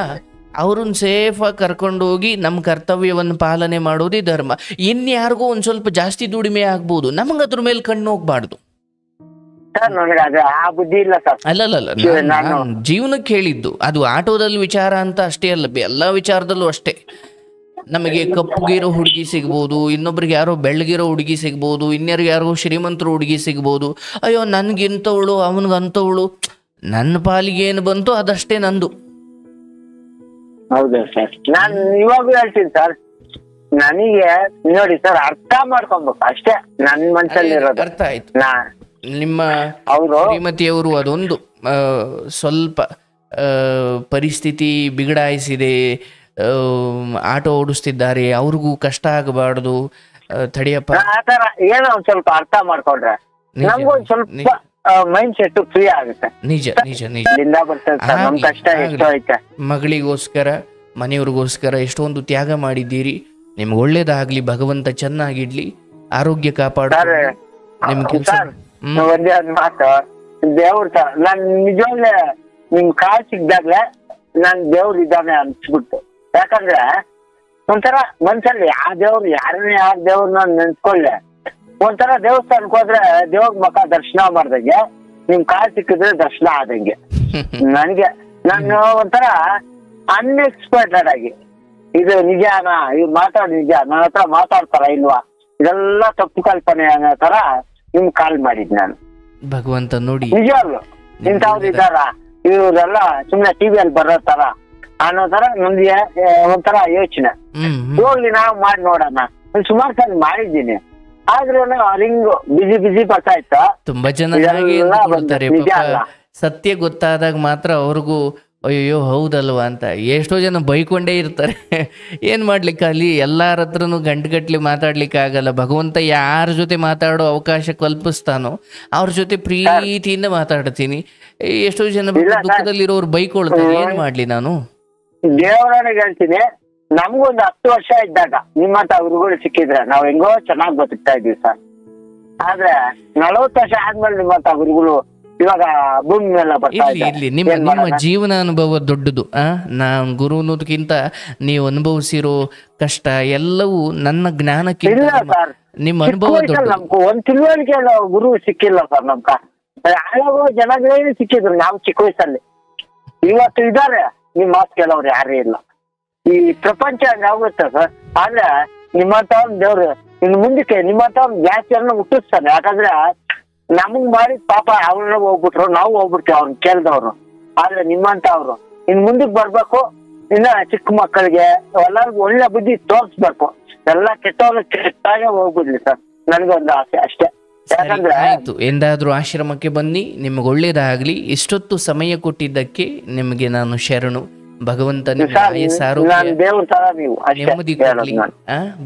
ಅವ್ರನ್ನ ಸೇಫಾಗಿ ಕರ್ಕೊಂಡು ಹೋಗಿ ನಮ್ಮ ಕರ್ತವ್ಯವನ್ನು ಪಾಲನೆ ಮಾಡೋದೇ ಧರ್ಮ. ಇನ್ಯಾರಿಗೂ ಒಂದ್ ಸ್ವಲ್ಪ ಜಾಸ್ತಿ ದುಡಿಮೆ ಆಗ್ಬೋದು, ನಮಗೆ ಅದ್ರ ಮೇಲೆ ಕಣ್ಣು ಹೋಗ್ಬಾರ್ದು. ಸರ್ ನನಗೆ ಅದು ಆ ಬುದ್ಧಿ ಇಲ್ಲ ಸರ್. ಅಲ್ಲಲ್ಲ, ನಾನು ಜೀವನಕ್ಕೆ ಹೇಳಿದ್ದು ಅದು ಆಟೋದಲ್ಲಿ ವಿಚಾರ ಅಂತ ಅಷ್ಟೇ ಅಲ್ಲ, ಎಲ್ಲ ವಿಚಾರದಲ್ಲೂ ಅಷ್ಟೇ. ನಮಗೆ ಕಪ್ಪುಗಿರೋ ಹುಡುಗಿ ಸಿಗ್ಬೋದು, ಇನ್ನೊಬ್ರಿಗೆ ಯಾರೋ ಬೆಳ್ಳಗಿರೋ ಹುಡುಗಿ ಸಿಗ್ಬೋದು, ಇನ್ಯಾರಿಗೆ ಯಾರೋ ಶ್ರೀಮಂತರು ಹುಡುಗಿ ಸಿಗ್ಬೋದು. ಅಯ್ಯೋ ನನ್ಗಿಂತವಳು ಅವನಿಗಂತವಳು, ನನ್ನ ಪಾಲಿಗೆ ಏನು ಬಂತು ಅದಷ್ಟೇ ನಂದು. ಹೌದು ಸರ್, ನಾನು ಇವಾಗೂ ಹೇಳ್ತೀನಿ ಸರ್, ನನಗೆ ನೋಡಿ ಸರ್ ಅರ್ಥ ಮಾಡ್ಕೊಬೇಕು ಅಷ್ಟೇ ನನ್ನ ಮನಸ್ಸಲ್ಲಿ ಇರೋದು. ಅರ್ಥ ಆಯ್ತು. ನಿಮ್ಮ ಶ್ರೀಮತಿಯವರು ಅದೊಂದು ಸ್ವಲ್ಪ ಪರಿಸ್ಥಿತಿ ಬಿಗಡಾಯಿಸಿದೆ, ಆಟೋ ಓಡಿಸ್ತಿದ್ದಾರೆ, ಅವ್ರಿಗೂ ಕಷ್ಟ ಆಗಬಾರ್ದು, ತಡಿಯಪ್ಪ ಆತರ ಏನೋ ಒಂದ್ ಸ್ವಲ್ಪ ಅರ್ಥ ಮಾಡ್ಕೊಂಡ್ರೆ ನಮ್ಗೂ ಒಂದ್ ಸ್ವಲ್ಪ ಮೈಂಡ್ ಸೆಟ್ ಫ್ರೀ ಆಗುತ್ತೆ. ನಿಜ ನಿಜ ನಿಜ. ಕಷ್ಟ ಎಷ್ಟೋ ಐತೆ. ಮಗಳಿಗೋಸ್ಕರ ಮನೆಯವ್ರಿಗೋಸ್ಕರ ಎಷ್ಟೊಂದು ತ್ಯಾಗ ಮಾಡಿದ್ದೀರಿ. ನಿಮ್ಗೆ ಒಳ್ಳೇದಾಗ್ಲಿ, ಭಗವಂತ ಚೆನ್ನಾಗಿಡ್ಲಿ, ಆರೋಗ್ಯ ಕಾಪಾಡ. ನಿಮ್ ಕೆಲಸ ಒಂದೇ ಒಂದ್ ಮಾತು, ದೇವ್ರ ನಾನ್ ನಿಜವಾಗ್ಲೇ ನಿಮ್ ಕಾಲ್ ಸಿಗ್ದಾಗ್ಲೆ ನಾನ್ ದೇವ್ರ ಇದ್ದಾನೆ ಅನ್ಸ್ಬಿಟ್ಟು. ಯಾಕಂದ್ರೆ ಒಂಥರ ಮನ್ಸಲ್ಲಿ ಆ ದೇವ್ರು ಯಾರನ್ನೇ ಯಾರ ದೇವ್ರನ್ನ ನೆನ್ಸ್ಕೊಳ್ಳೆ, ಒಂಥರ ದೇವಸ್ಥಾನಕ್ಕೆ ಹೋದ್ರೆ ದೇವ್ರ ಮಕ್ಕ ದರ್ಶನ ಮಾಡ್ದಂಗೆ, ನಿಮ್ ಕಾಲ್ ಸಿಕ್ಕಿದ್ರೆ ದರ್ಶನ ಆದಂಗೆ. ನನಗೆ ನಾನು ಒಂಥರ ಅನ್ಎಕ್ಸ್ಪೆಕ್ಟೆಡ್ ಆಗಿ ಇದು ನಿಜಾನ, ಇವ್ರು ಮಾತಾಡ್ ನಿಜ, ನನ್ನ ಹತ್ರ ಮಾತಾಡ್ತಾರ ಇಲ್ವಾ, ಇದೆಲ್ಲ ತಪ್ಪು ಕಲ್ಪನೆ ಅನ್ನೋ ತರ ನಿಮ್ ಕಾಲ್ ಮಾಡಿದ್ ನಾನು. ಭಗವಂತ ನೋಡಿ ನಿಜವಾಗ್ಲು ಇಂಥವ್ರು ಇದ್ದಾರ, ಇವ್ರೆಲ್ಲ ಸುಮ್ನೆ ಟಿವಿಯಲ್ಲಿ ಬರೋ ತರ ಅನ್ನೋ ತರ ನಮ್ಗೆ ಒಂಥರ ಯೋಚನೆ. ಹೋಗ್ಲಿ ನಾವು ಮಾಡಿ ನೋಡೋಣ. ಸುಮಾರು ಸಲ ಮಾಡಿದ್ದೀನಿ, ಆದ್ರೂ ರಿಂಗ್ ಬಿಸಿ ಬರ್ತಾ ಇತ್ತು. ತುಂಬಾ ಜನ ಸತ್ಯ ಗೊತ್ತಾದಾಗ ಮಾತ್ರ ಅವ್ರಿಗೂ ಅಯ್ಯೋ ಹೌದಲ್ವಾ ಅಂತ ಎಷ್ಟೋ ಜನ ಬೈಕೊಂಡೇ ಇರ್ತಾರೆ. ಏನ್ ಮಾಡ್ಲಿಕ್ಕೆ, ಅಲ್ಲಿ ಎಲ್ಲಾರ ಹತ್ರನು ಗಂಟುಗಟ್ಲೆ ಮಾತಾಡ್ಲಿಕ್ಕೆ ಆಗಲ್ಲ. ಭಗವಂತ ಯಾರ ಜೊತೆ ಮಾತಾಡೋ ಅವಕಾಶ ಕಲ್ಪಿಸ್ತಾನೋ ಅವ್ರ ಜೊತೆ ಪ್ರೀತಿಯಿಂದ ಮಾತಾಡ್ತೀನಿ. ಎಷ್ಟೋ ಜನ ದುಃಖದಲ್ಲಿರೋರು ಬೈಕೊಳ್ತಾರೆ, ಏನ್ ಮಾಡ್ಲಿ ನಾನು. ದೇವರನಿಗೆ ಹೇಳ್ತೀನಿ, ನಮ್ಗೊಂದು 10 ವರ್ಷ ಇದ್ದಾಗ ನಿಮ್ಮಂತ ಗುರುಗಳು ಸಿಕ್ಕಿದ್ರೆ ನಾವ್ ಹೆಂಗೋ ಚೆನ್ನಾಗ್ ಬದುಕ್ತಾ ಇದೀವಿ ಸರ್. ಆದ್ರೆ 40 ವರ್ಷ ಆದ್ಮೇಲೆ ನಿಮ್ಮಂತ ಗುರುಗಳು ಇವಾಗ ಭೂಮಿ ಮೇಲೆ ಬರ್ತಾ ಇರ್ಲಿ. ನಿಮ್ಮ ಜೀವನ ಅನುಭವ ದೊಡ್ಡದು. ನಾನ್ ಗುರು ಅನ್ನೋದಕ್ಕಿಂತ ನೀವು ಅನುಭವಿಸಿರೋ ಕಷ್ಟ ಎಲ್ಲವೂ ನನ್ನ ಜ್ಞಾನಕ್ಕೆ, ನಿಮ್ಮ ಅನುಭವ ನಮ್ಗೆ ಒಂದ್ ತಿಳುವಳಿಕೆ ಗುರು ಸಿಕ್ಕಿಲ್ಲ ಸರ್. ನಮ್ಗ ಯಾವಾಗೋ ಜನಗಳೇ ಸಿಕ್ಕಿದ್ರು ನಾವು ಚಿಕ್ಕ ವಯಸ್ಸಲ್ಲಿ. ಇವತ್ತು ಇದಾರೆ ನಿಮ್ ಮಾತು ಕೇಳೋರು ಯಾರೇ ಇಲ್ಲ. ಈ ಪ್ರಪಂಚ ಹಂಗಾಗುತ್ತೆ ಸರ್. ಆದ್ರೆ ನಿಮ್ಮಂತ ದೇವ್ರು ಇನ್ನು ಮುಂದಕ್ಕೆ ನಿಮ್ಮಂತ ಜಾಸ್ತಿಯನ್ನ ಹುಟ್ಟಿಸ್ತಾನೆ. ಯಾಕಂದ್ರೆ ನಮಗ್ ಮಾಡಿ ಪಾಪ ಅವ್ರನ್ನ ಹೋಗ್ಬಿಟ್ರು, ನಾವು ಹೋಗ್ಬಿಡ್ತೀವಿ ಅವ್ರನ್ನ ಕೇಳ್ದವ್ರು. ಆದ್ರೆ ನಿಮ್ಮಂತ ಅವ್ರು ಇನ್ ಮುಂದಕ್ಕೆ ಬರ್ಬೇಕು, ಇನ್ನ ಚಿಕ್ಕ ಮಕ್ಕಳಿಗೆ ಎಲ್ಲರಿಗೂ ಒಳ್ಳೆ ಬುದ್ಧಿ ತೋರಿಸ್ಬೇಕು. ಎಲ್ಲ ಕೆಟ್ಟವ್ರು ಕೆಟ್ಟಾಗೆ ಹೋಗ್ಬಿಡ್ಲಿ ಸರ್, ನನ್ಗೊಂದು ಆಸೆ ಅಷ್ಟೇ. ಯಾಕಂದ್ರೆ ಎಂದಾದ್ರೂ ಆಶ್ರಮಕ್ಕೆ ಬನ್ನಿ, ನಿಮ್ಗೆ ಒಳ್ಳೇದಾಗ್ಲಿ. ಇಷ್ಟೊತ್ತು ಸಮಯ ಕೊಟ್ಟಿದ್ದಕ್ಕೆ ನಿಮಗೆ ನಾನು ಶರಣು. ಭಗವಂತ ನೆಮ್ಮದಿ ಕೊಡ್ಲಿ.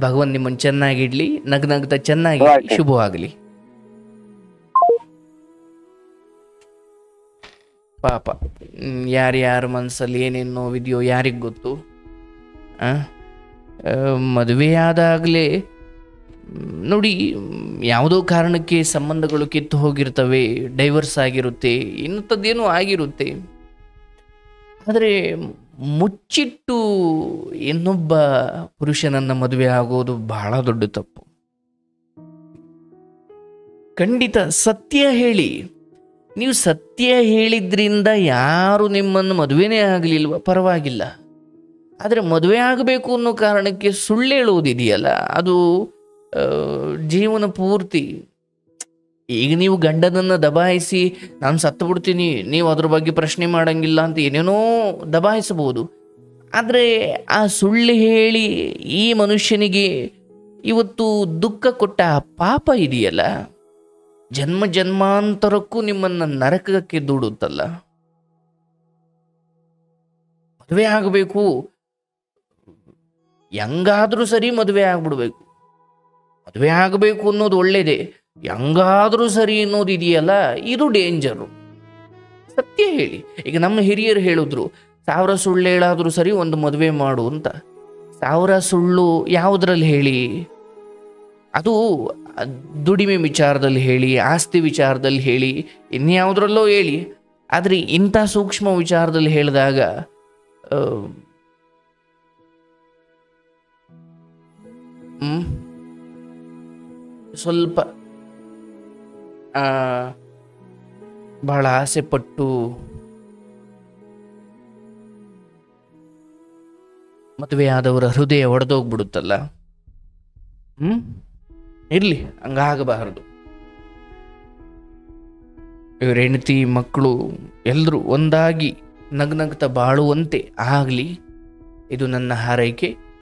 ಭಗವಂತ ನಿಮ್ಮನ್ನು ಚೆನ್ನಾಗಿಡ್ಲಿ, ನಗ್ನಗ್ತಾ ಚೆನ್ನಾಗಿ ಶುಭವಾಗ್ಲಿ. ಪಾಪ ಯಾರ್ಯಾರ ಮನಸ್ಸಲ್ಲಿ ಏನೇನು ನೋವಿದೆಯೋ ಯಾರಿಗೆ ಗೊತ್ತು. ಮದುವೆಯಾದಾಗಲೇ ನೋಡಿ, ಯಾವುದೋ ಕಾರಣಕ್ಕೆ ಸಂಬಂಧಗಳು ಕಿತ್ತು ಹೋಗಿರ್ತವೆ, ಡೈವರ್ಸ್ ಆಗಿರುತ್ತೆ, ಇಂಥದ್ದೇನೋ ಆಗಿರುತ್ತೆ. ಆದರೆ ಮುಚ್ಚಿಟ್ಟು ಇನ್ನೊಬ್ಬ ಪುರುಷನನ್ನ ಮದುವೆ ಆಗೋದು ಬಹಳ ದೊಡ್ಡ ತಪ್ಪು. ಖಂಡಿತ ಸತ್ಯ ಹೇಳಿ. ನೀವು ಸತ್ಯ ಹೇಳಿದ್ರಿಂದ ಯಾರು ನಿಮ್ಮನ್ನು ಮದುವೆನೇ ಆಗಲಿಲ್ವ ಪರವಾಗಿಲ್ಲ. ಆದರೆ ಮದುವೆ ಆಗಬೇಕು ಅನ್ನೋ ಕಾರಣಕ್ಕೆ ಸುಳ್ಳು ಹೇಳುವುದಿದೆಯಲ್ಲ, ಅದು ಜೀವನ ಪೂರ್ತಿ. ಈಗ ನೀವು ಗಂಡನನ್ನು ದಬಾಯಿಸಿ ನಾನು ಸತ್ತು ಬಿಡ್ತೀನಿ, ನೀವು ಅದ್ರ ಬಗ್ಗೆ ಪ್ರಶ್ನೆ ಮಾಡಂಗಿಲ್ಲ ಅಂತ ಏನೇನೋ ದಬಾಯಿಸಬಹುದು. ಆದರೆ ಆ ಸುಳ್ಳು ಹೇಳಿ ಈ ಮನುಷ್ಯನಿಗೆ ಇವತ್ತು ದುಃಖ ಕೊಟ್ಟ ಆ ಪಾಪ ಇದೆಯಲ್ಲ, ಜನ್ಮ ಜನ್ಮಾಂತರಕ್ಕೂ ನಿಮ್ಮನ್ನು ನರಕಕ್ಕೆ ದೂಡುತ್ತಲ್ಲ. ಮದುವೆ ಆಗಬೇಕು, ಹೆಂಗಾದ್ರೂ ಸರಿ ಮದುವೆ ಆಗ್ಬಿಡ್ಬೇಕು. ಮದುವೆ ಆಗಬೇಕು ಅನ್ನೋದು ಒಳ್ಳೇದೇ, ಹೆಂಗಾದ್ರೂ ಸರಿ ಅನ್ನೋದು ಇದೆಯಲ್ಲ, ಇದು ಡೇಂಜರು. ಸತ್ಯ ಹೇಳಿ. ಈಗ ನಮ್ಮ ಹಿರಿಯರು ಹೇಳಿದ್ರು, 1000 ಸುಳ್ಳು ಹೇಳಾದ್ರೂ ಸರಿ ಒಂದು ಮದುವೆ ಮಾಡು ಅಂತ. 1000 ಸುಳ್ಳು ಯಾವುದ್ರಲ್ಲಿ ಹೇಳಿ? ಅದು ದುಡಿಮೆ ವಿಚಾರದಲ್ಲಿ ಹೇಳಿ, ಆಸ್ತಿ ವಿಚಾರದಲ್ಲಿ ಹೇಳಿ, ಇನ್ಯಾವುದ್ರಲ್ಲೋ ಹೇಳಿ. ಆದರೆ ಇಂಥ ಸೂಕ್ಷ್ಮ ವಿಚಾರದಲ್ಲಿ ಹೇಳಿದಾಗ ಸ್ವಲ್ಪ ಬಹಳ ಆಸೆ ಪಟ್ಟು ಮದುವೆಯಾದವರ ಹೃದಯ ಒಡೆದೋಗ್ಬಿಡುತ್ತಲ್ಲ. ಇರ್ಲಿ, ಹಂಗಾಗಬಾರದು. ಇವ್ರ ಹೆಂಡತಿ ಮಕ್ಕಳು ಎಲ್ಲರೂ ಒಂದಾಗಿ ನಗ್ನಗ್ತಾ ಬಾಳುವಂತೆ ಆಗಲಿ, ಇದು ನನ್ನ ಹಾರೈಕೆ.